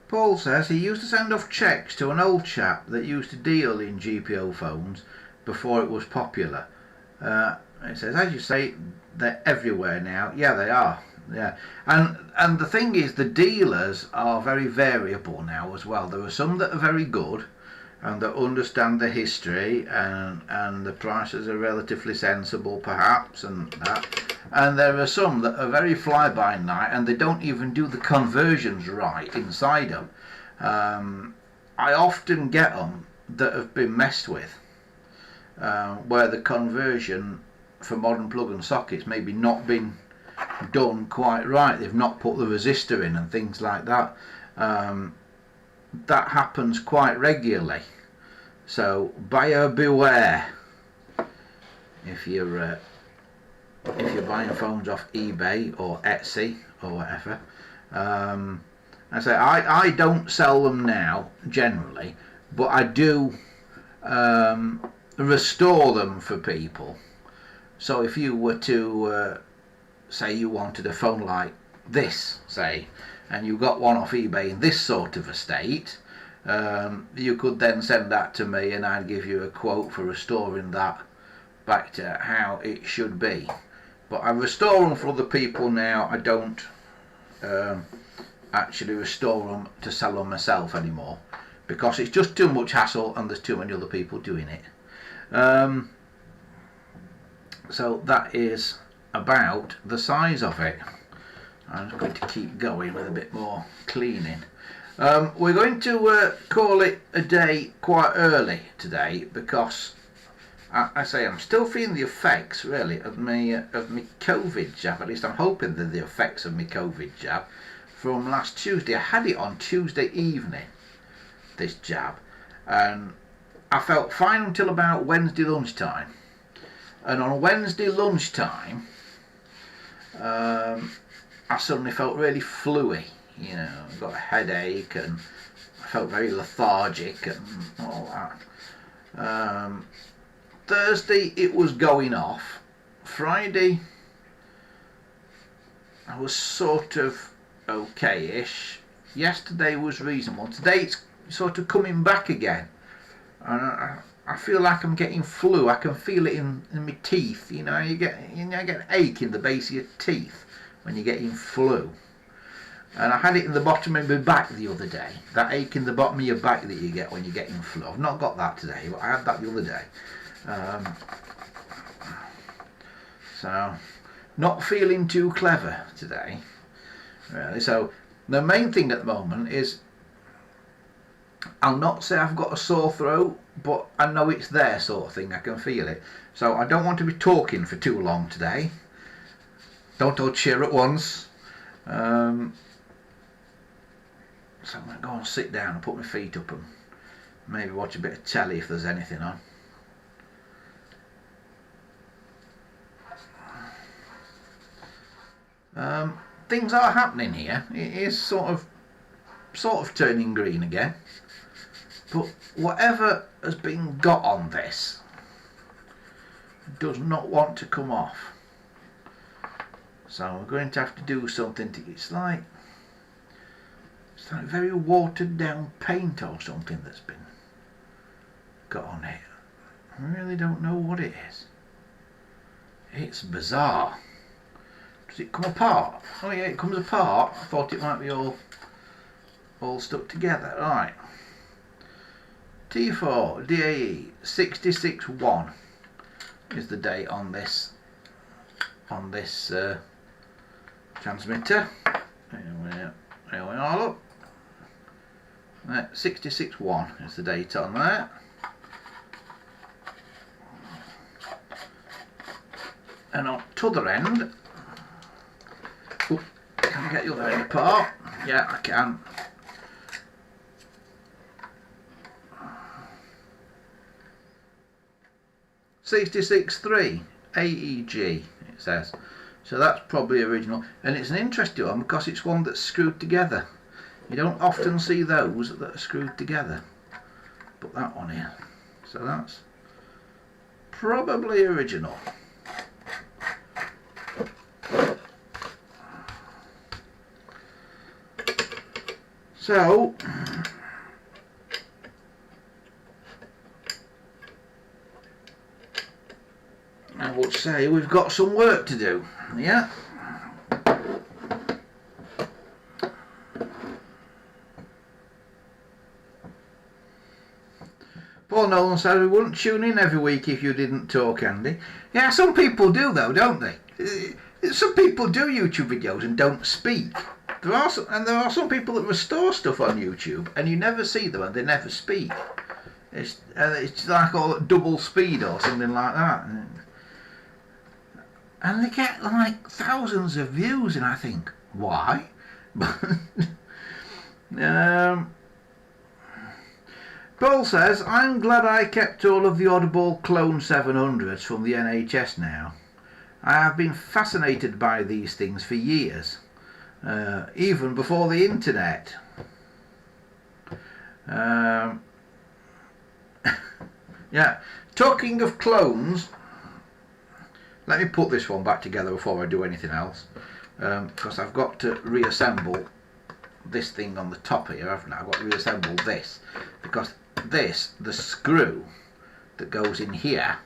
Paul says he used to send off checks to an old chap that used to deal in GPO phones before it was popular. It says, as you say, they're everywhere now. Yeah, they are. Yeah, and the thing is, the dealers are very variable now as well. There are some that are very good and that understand the history, and the prices are relatively sensible perhaps, and that. and there are some that are very fly-by-night, and they don't even do the conversions right inside them. I often get them that have been messed with, where the conversion for modern plug and sockets maybe not been done quite right. They've not put the resistor in and things like that. That happens quite regularly, so buyer beware if you're buying phones off eBay or Etsy or whatever. I say I don't sell them now generally, but I do restore them for people. So if you were to say you wanted a phone like this, say, and you got one off eBay in this sort of a state, you could then send that to me and I'd give you a quote for restoring that back to how it should be. But I restore them for other people now. I don't actually restore them to sell them myself anymore, because it's just too much hassle and there's too many other people doing it. So that is about the size of it. I'm just going to keep going with a bit more cleaning. We're going to call it a day quite early today, because I say I'm still feeling the effects really of my COVID jab. At least I'm hoping that the effects of my COVID jab from last Tuesday. I had it on Tuesday evening, this jab, and I felt fine until about Wednesday lunchtime. And on Wednesday lunchtime, I suddenly felt really fluey, you know, got a headache and I felt very lethargic and all that. Thursday it was going off. Friday I was sort of okay-ish. Yesterday was reasonable. Today it's sort of coming back again. And I feel like I'm getting flu. I can feel it in my teeth. You know, you get an ache in the base of your teeth when you're getting flu. And I had it in the bottom of my back the other day. That ache in the bottom of your back that you get when you're getting flu. I've not got that today, but I had that the other day. So, not feeling too clever today, really. So, the main thing at the moment is, I'll not say I've got a sore throat, but I know it's there, sort of thing. I can feel it. So I don't want to be talking for too long today. Don't all cheer at once. So I'm going to go and sit down and put my feet up and maybe watch a bit of telly if there's anything on. Things are happening here. It is sort of turning green again. But whatever has been got on this does not want to come off. So we're going to have to do something to, it's like very watered down paint or something that's been got on it. I really don't know what it is. It's bizarre. Does it come apart? Oh yeah, it comes apart. I thought it might be all stuck together. Right. T4 DAE 661 is the date on this transmitter. There we are, look. 661 is the date on there. And on the other end, can I get the other end apart? Yeah, I can. $66.3 AEG, it says. So that's probably original, and it's an interesting one because it's one that's screwed together. You don't often see those that are screwed together, but that one here. So that's probably original. So I would say we've got some work to do, yeah. Paul Nolan said we wouldn't tune in every week if you didn't talk, Andy. Yeah, some people do though, don't they? Some people do YouTube videos and don't speak. There are some people that restore stuff on YouTube and you never see them and they never speak. It's like all at double speed or something like that. And they get like thousands of views, and I think, why? Paul says, I'm glad I kept all of the Audible Clone 700s from the NHS now. I have been fascinated by these things for years, even before the internet. Yeah, talking of clones, let me put this one back together before I do anything else, because I've got to reassemble this thing on the top here, haven't I? I've got to reassemble this, because this, the screw that goes in here,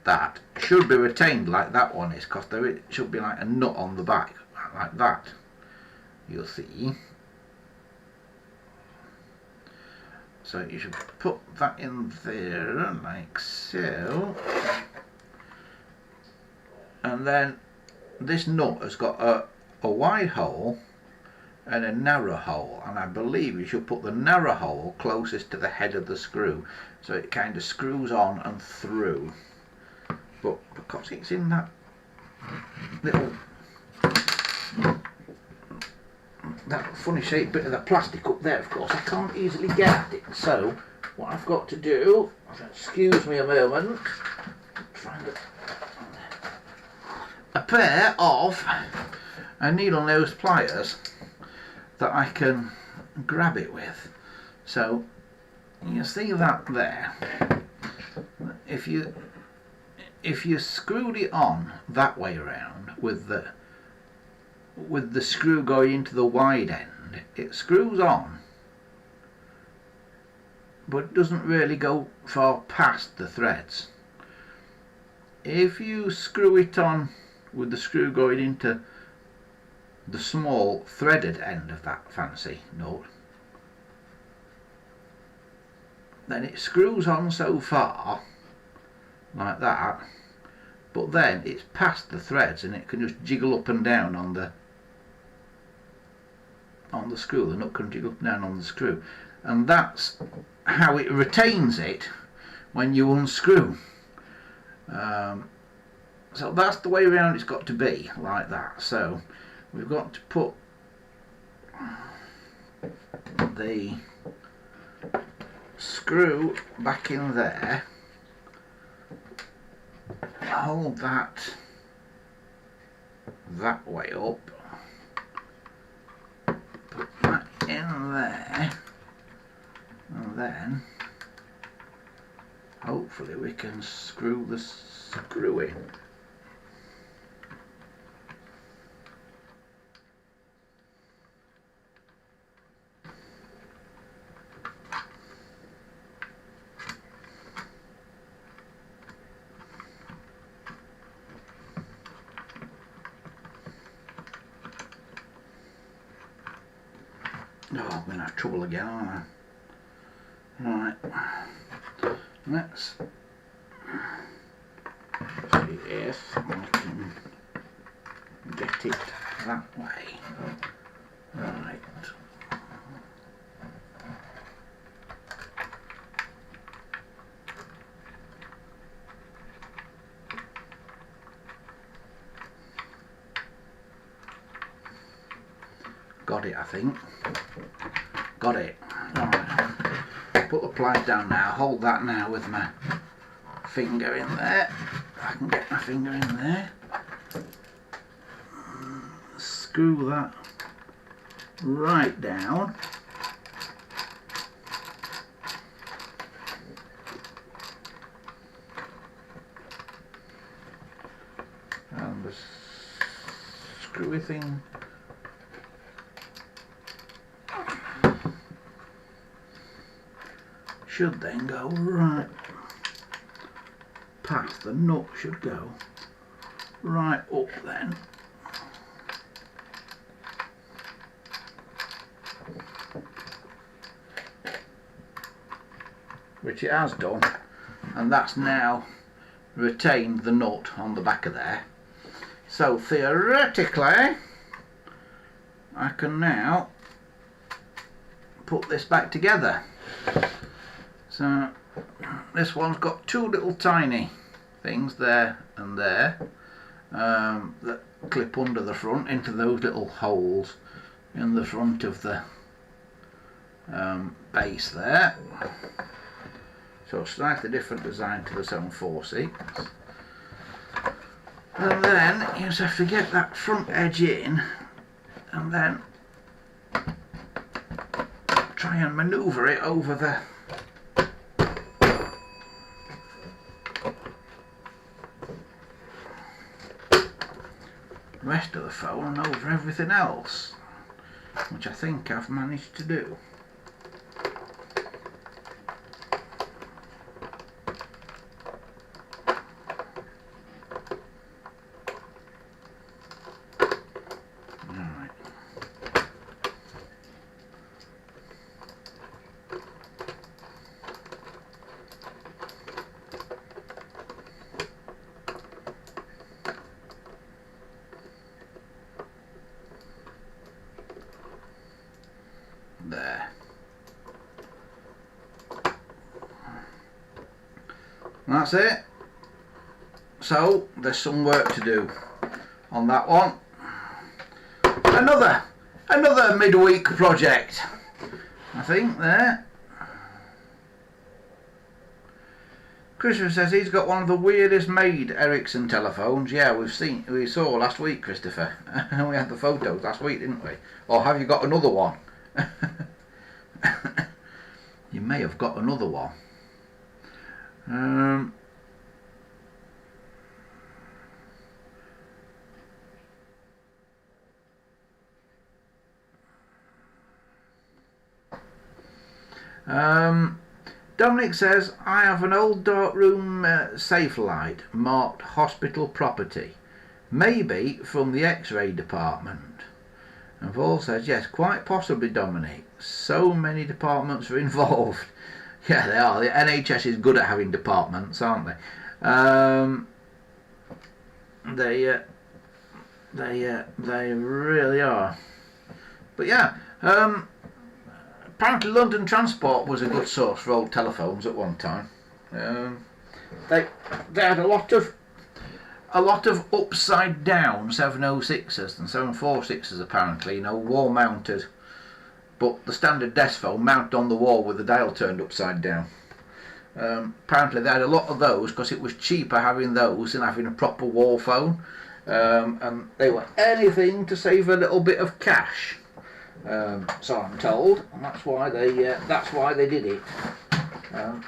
that should be retained like that one is, because there should be like a nut on the back, like that, you'll see. So you should put that in there, like so. And then this nut has got a wide hole and a narrow hole, and I believe you should put the narrow hole closest to the head of the screw, so it kind of screws on and through. But because it's in that little, that funny shaped bit of the plastic up there, of course, I can't easily get at it. So what I've got to do, excuse me a moment, find a pair of needle nose pliers that I can grab it with. So you see that there. If you screwed it on that way around with the screw going into the wide end, it screws on, but it doesn't really go far past the threads. If you screw it on with the screw going into the small threaded end of that fancy nut, then it screws on so far like that, but then it's past the threads and it can just jiggle up and down on the screw. The nut can jiggle up and down on the screw, and that's how it retains it when you unscrew. So that's the way around it's got to be, like that. So we've got to put the screw back in there, hold that way up, put that in there, and then hopefully we can screw the screw in. Oh, I'm going to have trouble again, aren't I? Right, let's see if I can get it that way. Right. Got it, I think. Got it. Right. Put the pliers down now. Hold that now with my finger in there. I can get my finger in there. Screw that right down. And the screwy thing should then go right past, the nut should go right up then. Which it has done, and that's now retained the nut on the back of there. So theoretically I can now put this back together. So this one's got two little tiny things there and there that clip under the front into those little holes in the front of the base there. So slightly different design to the 746. And then you just have to get that front edge in and then try and manoeuvre it over the rest of the phone and over everything else, which I think I've managed to do. There. That's it. So there's some work to do on that one. Another midweek project, I think. There. Christopher says he's got one of the weirdest made Ericsson telephones. Yeah, we saw last week, Christopher. We had the photos last week, didn't we? Or have you got another one? You may have got another one. Dominic says, I have an old dark room safe light marked hospital property, maybe from the X-ray department. And Paul says, yes, quite possibly, Dominic. So many departments are involved. Yeah, they are. The NHS is good at having departments, aren't they? They really are. But yeah, apparently London Transport was a good source for old telephones at one time. They had a lot of upside down 706s and 746s apparently, you know, wall mounted, but the standard desk phone mounted on the wall with the dial turned upside down. Apparently they had a lot of those because it was cheaper having those than having a proper wall phone, and they were anything to save a little bit of cash. So I'm told, and that's why they did it. I'm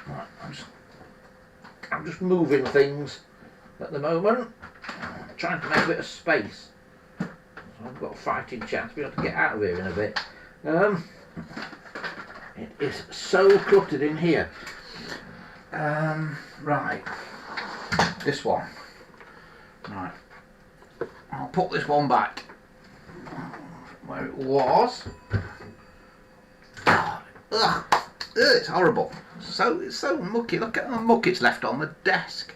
just moving things at the moment, trying to make a bit of space. So I've got a fighting chance to be able to get out of here in a bit. It is so cluttered in here. Right, this one. Right, I'll put this one back where it was. Ugh, it's horrible. It's so mucky. Look at the muck it's left on the desk.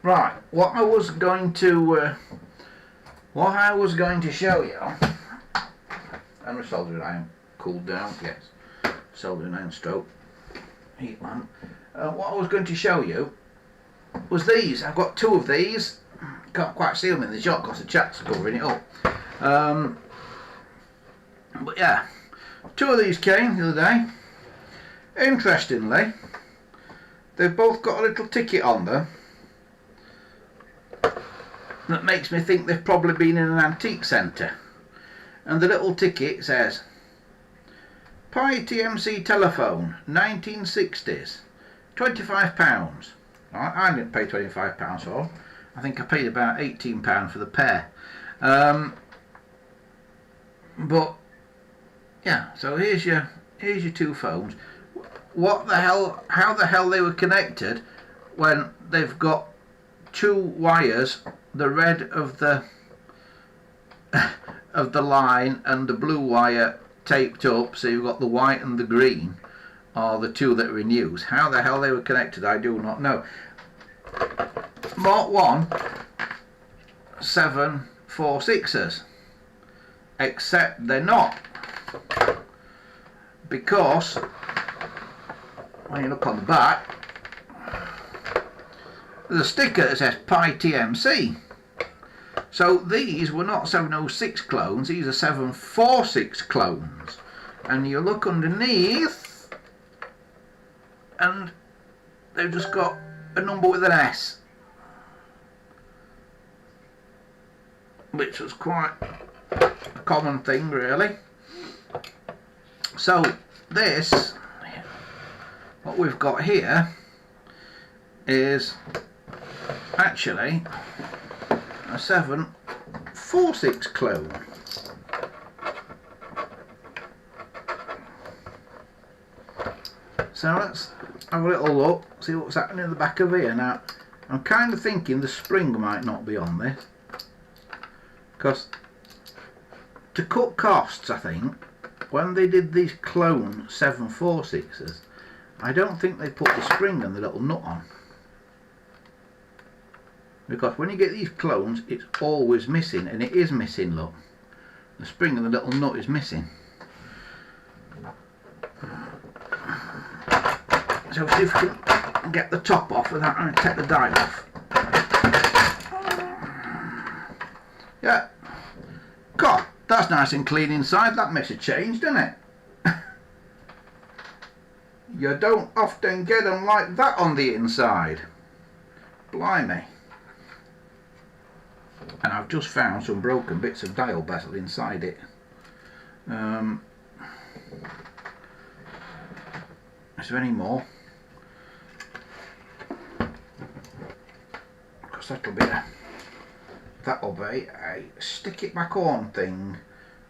Right, what I was going to show you, and the soldering iron cooled down, yes, soldering iron stroke heat lamp. What I was going to show you was these. I've got two of these. Can't quite see them in the shot because the chat's covering it up. But yeah, two of these came the other day. Interestingly, they've both got a little ticket on them that makes me think they've probably been in an antique centre. And the little ticket says, Pi TMC telephone, 1960s, £25. I didn't pay £25 for them. I think I paid about £18 for the pair. But yeah, so here's your two phones. What the hell? How the hell they were connected when they've got two wires, the red of the of the line and the blue wire taped up, so you've got the white and the green are the two that are in use. How the hell they were connected, I do not know. Mark 1 746s, except they're not, because when you look on the back there's a sticker that says Pi TMC. So these were not 706 clones, these are 746 clones. And you look underneath and they've just got a number with an S, which was quite a common thing really. So this, what we've got here, is actually a 746 clone. So let's have a little look, see what's happening in the back of here. Now I'm kind of thinking the spring might not be on this, because to cut costs, I think when they did these clone 746s, I don't think they put the spring and the little nut on, because when you get these clones it's always missing, and it is missing, look, the spring and the little nut is missing. So see if we can get the top off without having to take the die off. Yeah, God, that's nice and clean inside. That makes a change, doesn't it? You don't often get them like that on the inside. Blimey. And I've just found some broken bits of dial bezel inside it. Is there any more? Because that'll be a stick it back on thing.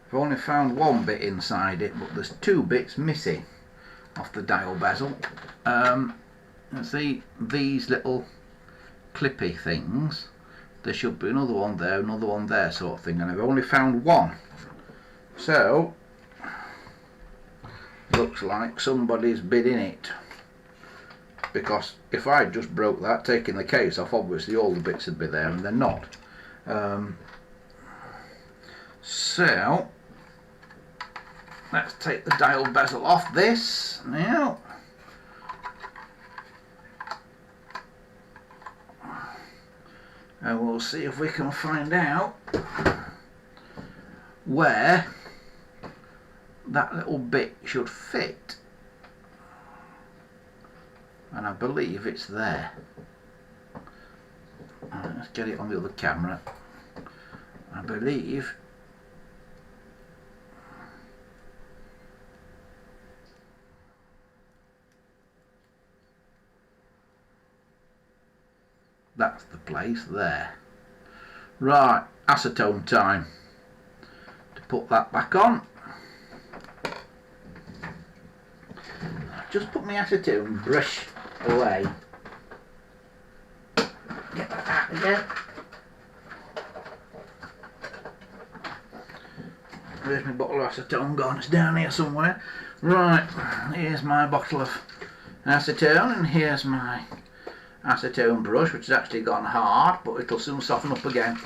I've only found one bit inside it, but there's two bits missing off the dial bezel. Let's see, these little clippy things, there should be another one there sort of thing, and I've only found one. So looks like somebody's bid in it, because if I just broke that, taking the case off, obviously all the bits would be there, and they're not. So let's take the dial bezel off this now. And we'll see if we can find out where that little bit should fit. And I believe it's there. Let's get it on the other camera. I believe that's the place there. Right, acetone time to put that back on. Just put my acetone brush away. Get that out again. Where's my bottle of acetone gone? It's down here somewhere. Right, here's my bottle of acetone, and here's my acetone brush, which has actually gone hard, but it'll soon soften up again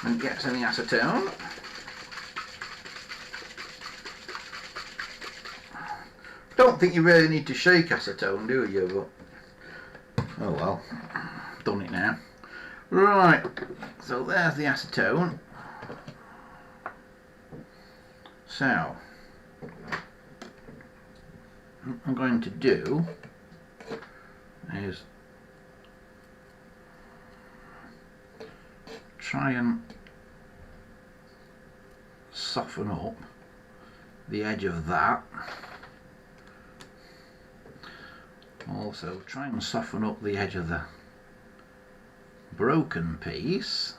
when it gets any acetone. Don't think you really need to shake acetone, do you? But oh well, done it now. Right, so there's the acetone. So what I'm going to do is try and soften up the edge of that. Also try and soften up the edge of the broken piece.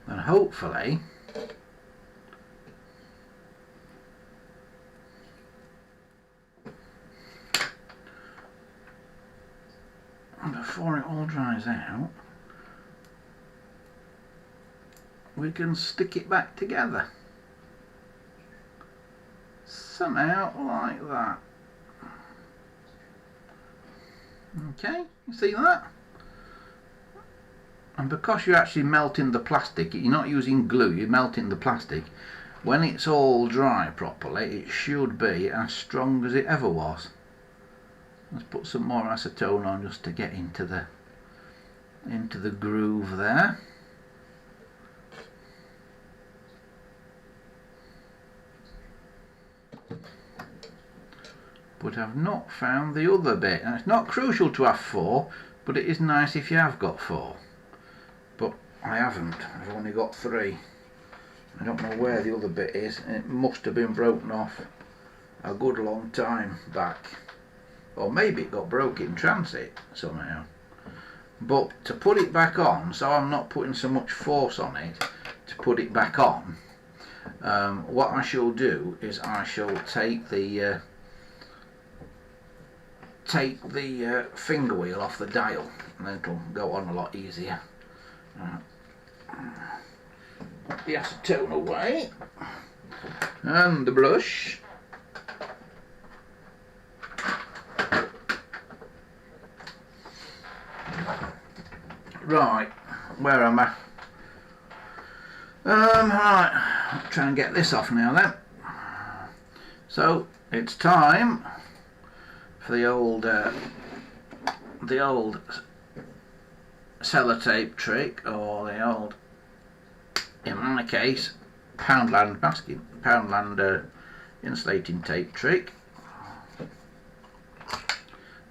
And hopefully all dries out, we can stick it back together. Somehow like that. Okay, you see that? And because you're actually melting the plastic, you're not using glue, you're melting the plastic. When it's all dry properly, it should be as strong as it ever was. Let's put some more acetone on just to get into the groove there. But I've not found the other bit. Now, it's not crucial to have 4, but it is nice if you have got 4. But I haven't. I've only got 3. I don't know where the other bit is. It must have been broken off a good long time back. Or maybe it got broke in transit somehow. But to put it back on, so I'm not putting so much force on it to put it back on, what I shall do is I shall take the finger wheel off the dial, and then it'll go on a lot easier. Put the acetone away and the brush. Right, where am I? Right, I'll try and get this off now then. So it's time for the old sellotape trick, or the old, in my case, Poundland insulating tape trick.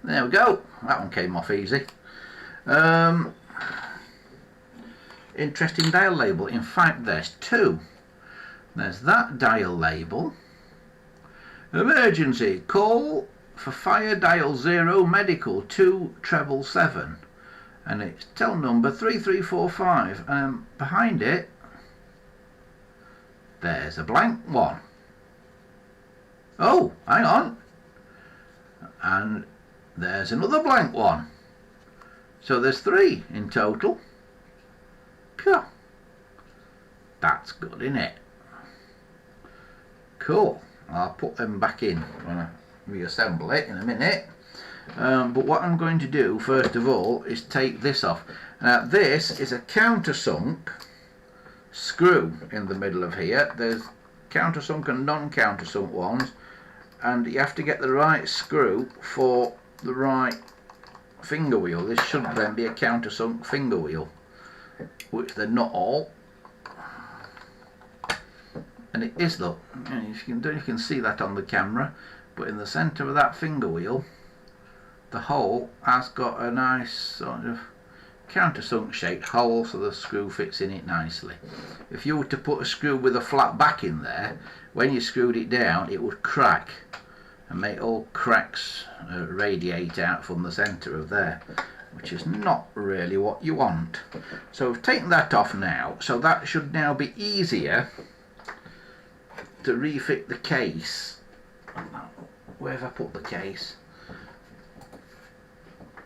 There we go. That one came off easy. Interesting dial label. In fact, there's 2. There's that dial label. Emergency call for fire dial 0 medical 277, and it's tel number 3345, and behind it there's a blank one. Oh, hang on, and there's another blank one, so there's 3 in total. Cool. That's good, isn't it? Cool. I'll put them back in when I reassemble it in a minute. But what I'm going to do first of all is take this off. Now this is a countersunk screw in the middle of here. There's countersunk and non-countersunk ones, and you have to get the right screw for the right finger wheel. This should then be a countersunk finger wheel, which they're not all. And it is, though. You can see that on the camera, but in the centre of that finger wheel, the hole has got a nice sort of countersunk shaped hole, so the screw fits in it nicely. If you were to put a screw with a flat back in there, when you screwed it down, it would crack and make all cracks radiate out from the centre of there, which is not really what you want. So we've taken that off now, so that should now be easier to refit the case. Where have I put the case?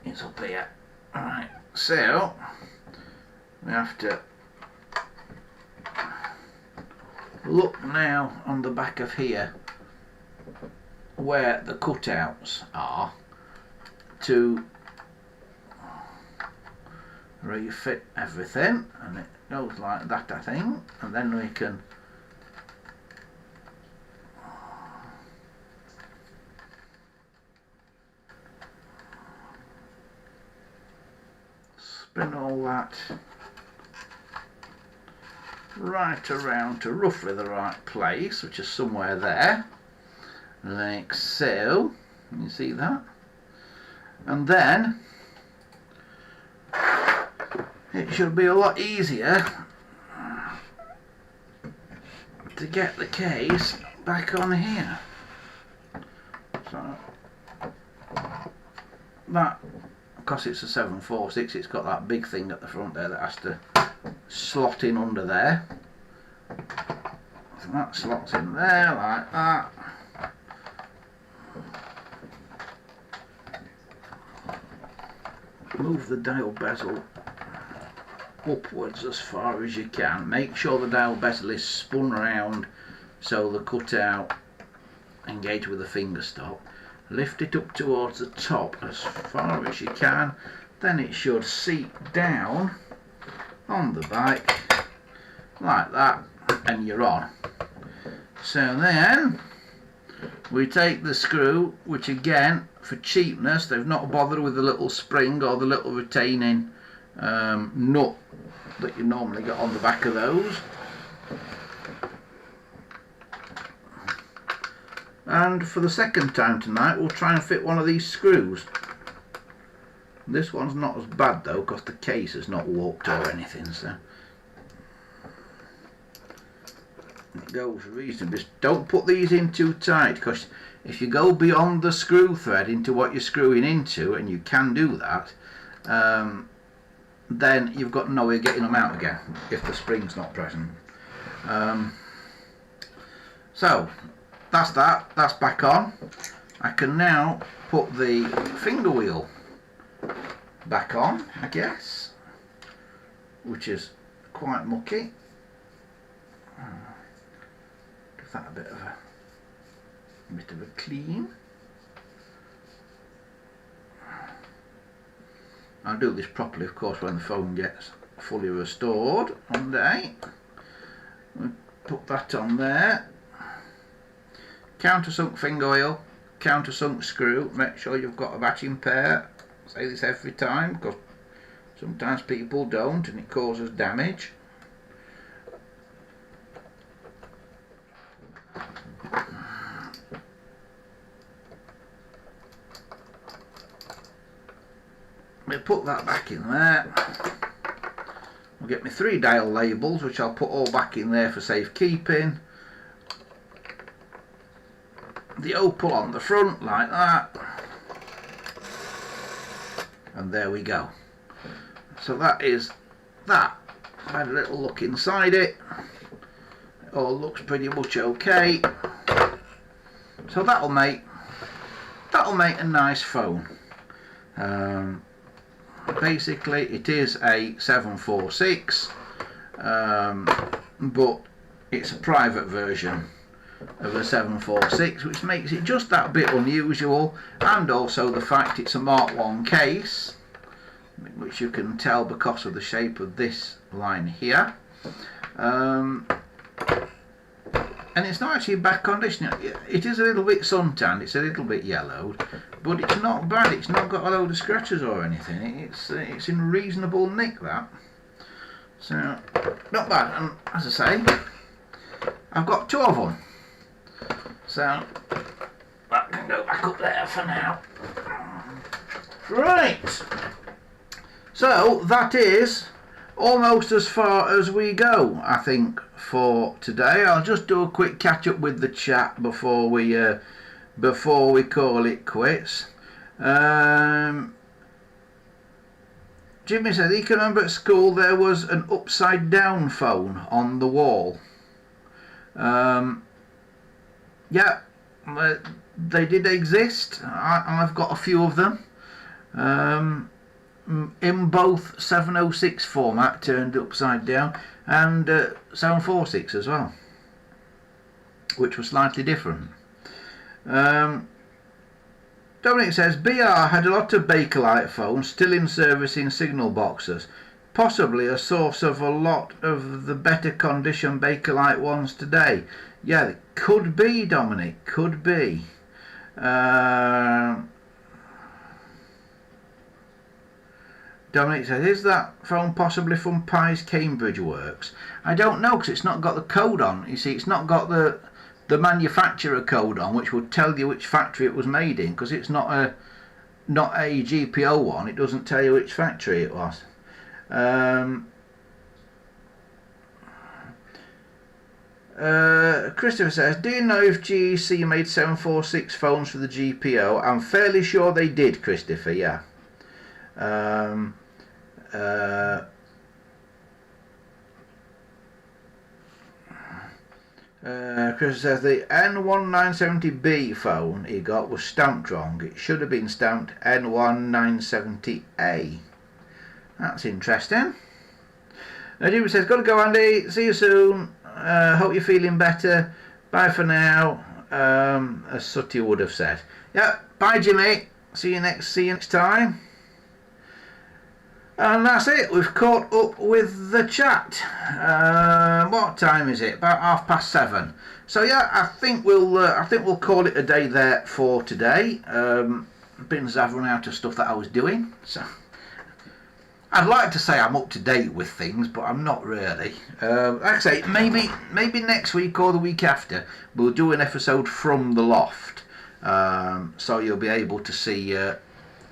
It's up here. Alright, so we have to look now on the back of here where the cutouts are to refit everything, and it goes like that, I think, and then we can spin all that right around to roughly the right place, which is somewhere there, like so. You see that? And then it should be a lot easier to get the case back on here. So that, because it's a 746, it's got that big thing at the front there that has to slot in under there. So that slots in there like that. move the dial bezel upwards as far as you can. Make sure the dial bezel is spun around so the cutout engage with the finger stop. Lift it up towards the top as far as you can, then it should seat down on the bike like that, and you're on. So then we take the screw, which again, for cheapness, they've not bothered with the little spring or the little retaining nut that you normally get on the back of those. And for the second time tonight, we'll try and fit one of these screws. This one's not as bad though, because the case is not warped or anything, so it goes reasonably. Don't put these in too tight, because if you go beyond the screw thread into what you're screwing into, and you can do that, then you've got no way of getting them out again if the spring's not present. So that's that's back on. I can now put the finger wheel back on, I guess, which is quite mucky. Give that a bit of a clean. I'll do this properly, of course, when the phone gets fully restored one day. We'll put that on there. Countersunk finger wheel, countersunk screw. Make sure you've got a matching pair. I say this every time because sometimes people don't and it causes damage. We'll put that back in there. We'll get my 3 dial labels, which I'll put all back in there for safekeeping. The opal on the front like that, and there we go. So that is that. I had a little look inside it. It all looks pretty much okay. So that'll make a nice phone. Basically it is a 746, but it's a private version of a 746, which makes it just that bit unusual, and also the fact it's a Mark 1 case, which you can tell because of the shape of this line here. And it's not actually bad condition. It is a little bit suntanned, it's a little bit yellowed, but it's not bad. It's not got a load of scratches or anything. It's in reasonable nick, that. So not bad. And as I say, I've got 2 of them. So that can go back up there for now. Right. So that is almost as far as we go, I think, for today. I'll just do a quick catch up with the chat before we call it quits. Jimmy says he can remember at school there was an upside down phone on the wall. Yeah, they did exist. I've got a few of them. In both 706 format, turned upside down, and 746 as well, which was slightly different. Dominic says BR had a lot of Bakelite phones still in service in signal boxes, possibly a source of a lot of the better condition Bakelite ones today. Yeah, it could be, Dominic, could be. Dominic says, is that phone possibly from Pi's Cambridge Works? I don't know, because it's not got the code on. You see, it's not got the manufacturer code on, which would tell you which factory it was made in, because it's not a GPO one. It doesn't tell you which factory it was. Christopher says, do you know if GEC made 746 phones for the GPO? I'm fairly sure they did, Christopher, yeah. Chris says the N1970B phone he got was stamped wrong. It should have been stamped N1970A. That's interesting. Jimmy says, got to go, Andy. See you soon. Hope you're feeling better. Bye for now. As Sutty would have said. Yeah, bye, Jimmy. See you next time. And that's it. We've caught up with the chat. What time is it? About 7:30. So yeah, I think we'll call it a day there for today. Bins I've run out of stuff that I was doing. So I'd like to say I'm up to date with things, but I'm not really. Like I say, maybe next week or the week after we'll do an episode from the loft. So you'll be able to see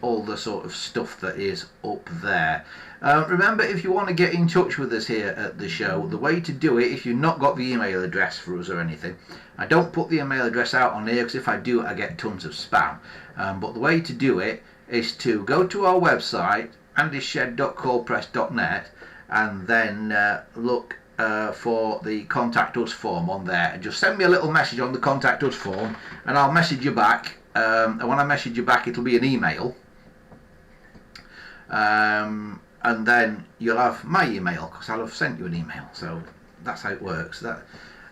all the sort of stuff that is up there. Remember, if you want to get in touch with us here at the show, the way to do it, if you've not got the email address for us or anything, I don't put the email address out on here because if I do, I get tons of spam. But the way to do it is to go to our website, andyshed.coldpress.net, and then look for the contact us form on there, and just send me a little message on the contact us form, and I'll message you back. And when I message you back, it'll be an email. And then you'll have my email because I'll have sent you an email. So that's how it works. So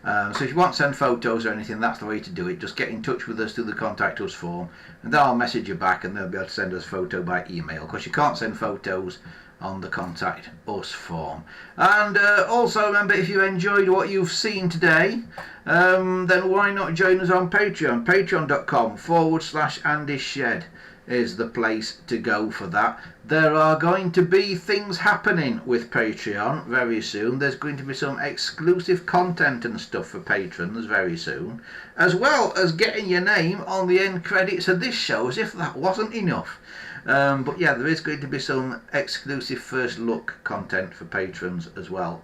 if you want to send photos or anything, that's the way to do it. Just get in touch with us through the contact us form, and then I'll message you back, and they'll be able to send us a photo by email because you can't send photos on the contact us form. And also remember, if you enjoyed what you've seen today, then why not join us on Patreon? Patreon.com/AndyShed is the place to go for that. There are going to be things happening with Patreon very soon. There's going to be some exclusive content and stuff for patrons very soon, as well as getting your name on the end credits of this show, as if that wasn't enough. But yeah, there is going to be some exclusive first look content for patrons as well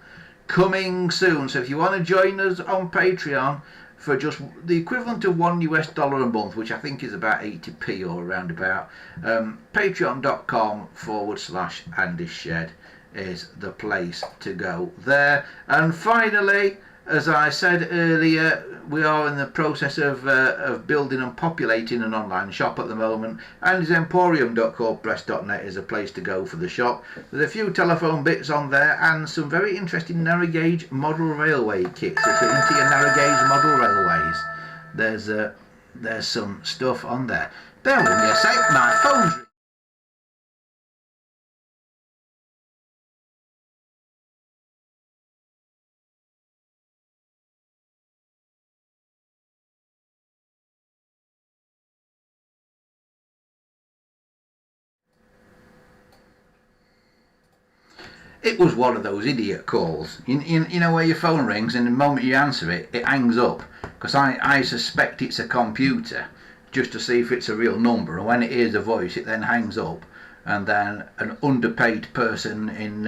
coming soon. So if you want to join us on Patreon for just the equivalent of $1 a month, which I think is about 80p or around about, patreon.com/AndyShed is the place to go there. And finally, as I said earlier, we are in the process of building and populating an online shop at the moment. andysemporium.coldpress.net is a place to go for the shop. There's a few telephone bits on there and some very interesting narrow gauge model railway kits. If you're into your narrow gauge model railways, there's some stuff on there. Bear with me a sec, my phone's... It was one of those idiot calls. You know where your phone rings and the moment you answer it, it hangs up. Because I suspect it's a computer, just to see if it's a real number. And when it hears a voice, it then hangs up. And then an underpaid person in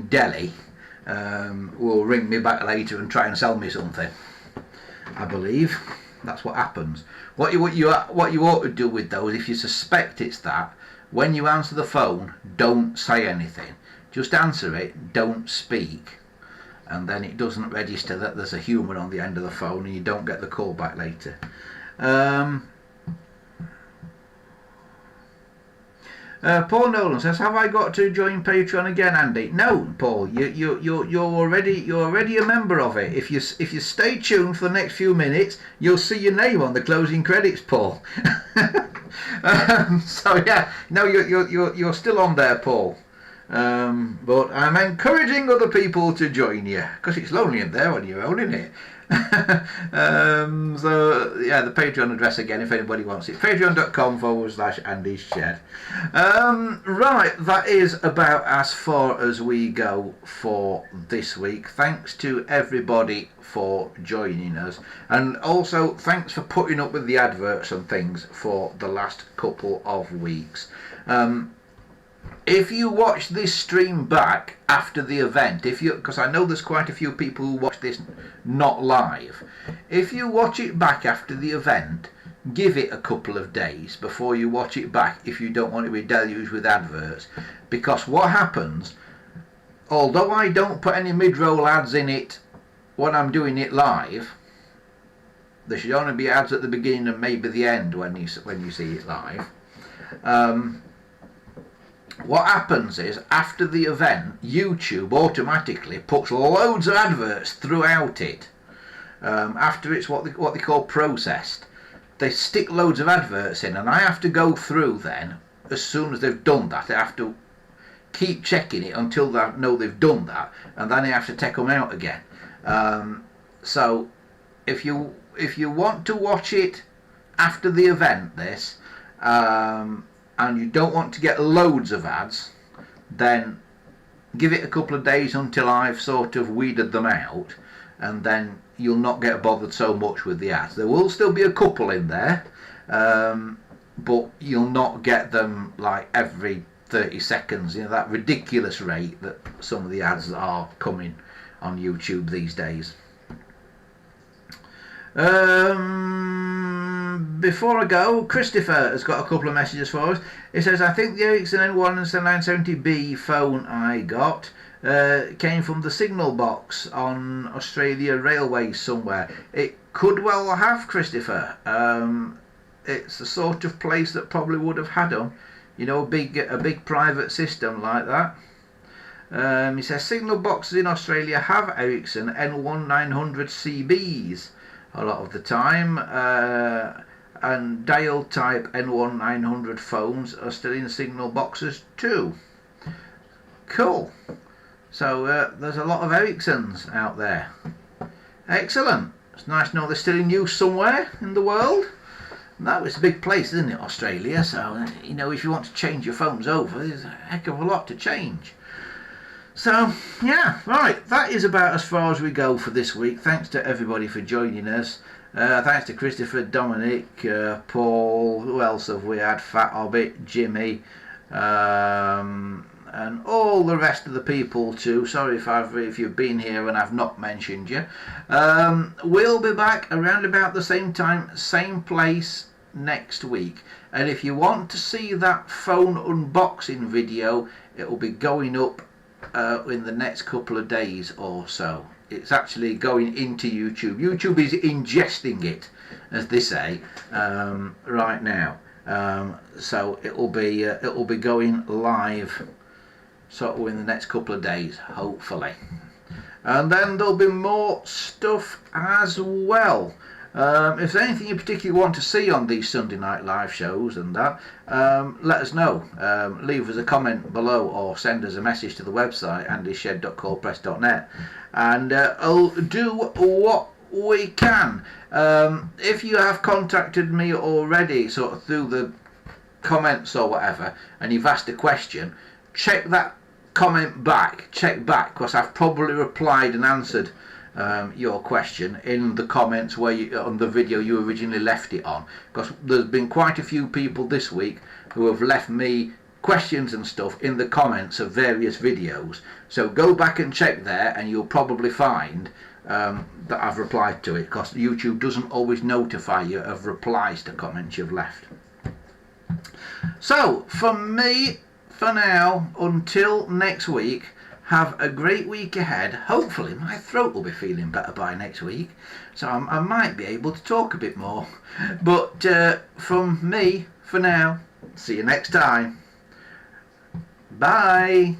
Delhi will ring me back later and try and sell me something. I believe that's what happens. What you ought to do with those, if you suspect it's that, when you answer the phone, don't say anything. Just answer it, don't speak, and then it doesn't register that there's a human on the end of the phone and you don't get the call back later. Paul Nolan says, have I got to join Patreon again, Andy? No, Paul, you're already a member of it. If you stay tuned for the next few minutes, you'll see your name on the closing credits, Paul. So yeah, no, you're still on there, Paul. But I'm encouraging other people to join you because it's lonely in there on your own, isn't it? So yeah, the Patreon address again if anybody wants it, patreon.com/AndyShed. Right, that is about as far as we go for this week. Thanks to everybody for joining us, and also thanks for putting up with the adverts and things for the last couple of weeks. If you watch this stream back after the event, because I know there's quite a few people who watch this not live, if you watch it back after the event, give it a couple of days before you watch it back if you don't want to be deluged with adverts. Because what happens, although I don't put any mid-roll ads in it when I'm doing it live, there should only be ads at the beginning and maybe the end when you see it live. What happens is, after the event, YouTube automatically puts loads of adverts throughout it. After it's what they call processed, they stick loads of adverts in, and I have to go through then. As soon as they've done that, I have to keep checking it until I know they've done that, and then I have to take them out again. So if you want to watch it after the event, and you don't want to get loads of ads, then give it a couple of days until I've sort of weeded them out, and then you'll not get bothered so much with the ads. There will still be a couple in there, but you'll not get them like every 30 seconds, that ridiculous rate that some of the ads are coming on YouTube these days. Before I go, Christopher has got a couple of messages for us. He says, I think the Ericsson N1 and 970B phone I got came from the signal box on Australia Railways somewhere. It could well have, Christopher. It's the sort of place that probably would have had them. A big private system like that. He says, signal boxes in Australia have Ericsson N1 900CBs a lot of the time, and dial type N1 900 phones are still in signal boxes too. Cool. So there's a lot of Ericssons out there. Excellent. It's nice to know they're still in use somewhere in the world. No, it's a big place, isn't it, Australia? So, if you want to change your phones over, there's a heck of a lot to change. So, yeah, right, that is about as far as we go for this week. Thanks to everybody for joining us. Thanks to Christopher, Dominic, Paul, who else have we had? Fat Hobbit, Jimmy, and all the rest of the people too. Sorry if you've been here and I've not mentioned you. We'll be back around about the same time, same place next week. And if you want to see that phone unboxing video, it will be going up in the next couple of days or so. It's actually going into YouTube. YouTube is ingesting it, as they say, right now. So it will be going live sort of in the next couple of days, hopefully. And then there'll be more stuff as well. If there's anything you particularly want to see on these Sunday night live shows and that, let us know. Leave us a comment below or send us a message to the website andyshed.coldpress.net, and I'll do what we can. If you have contacted me already sort of through the comments or whatever, and you've asked a question, check that comment back, because I've probably replied and answered your question in the comments on the video you originally left it on, because there's been quite a few people this week who have left me questions and stuff in the comments of various videos. So go back and check there, and you'll probably find that I've replied to it, because YouTube doesn't always notify you of replies to comments you've left. So from me, for now, until next week, have a great week ahead. Hopefully my throat will be feeling better by next week, so I might be able to talk a bit more. But from me, for now, see you next time. Bye.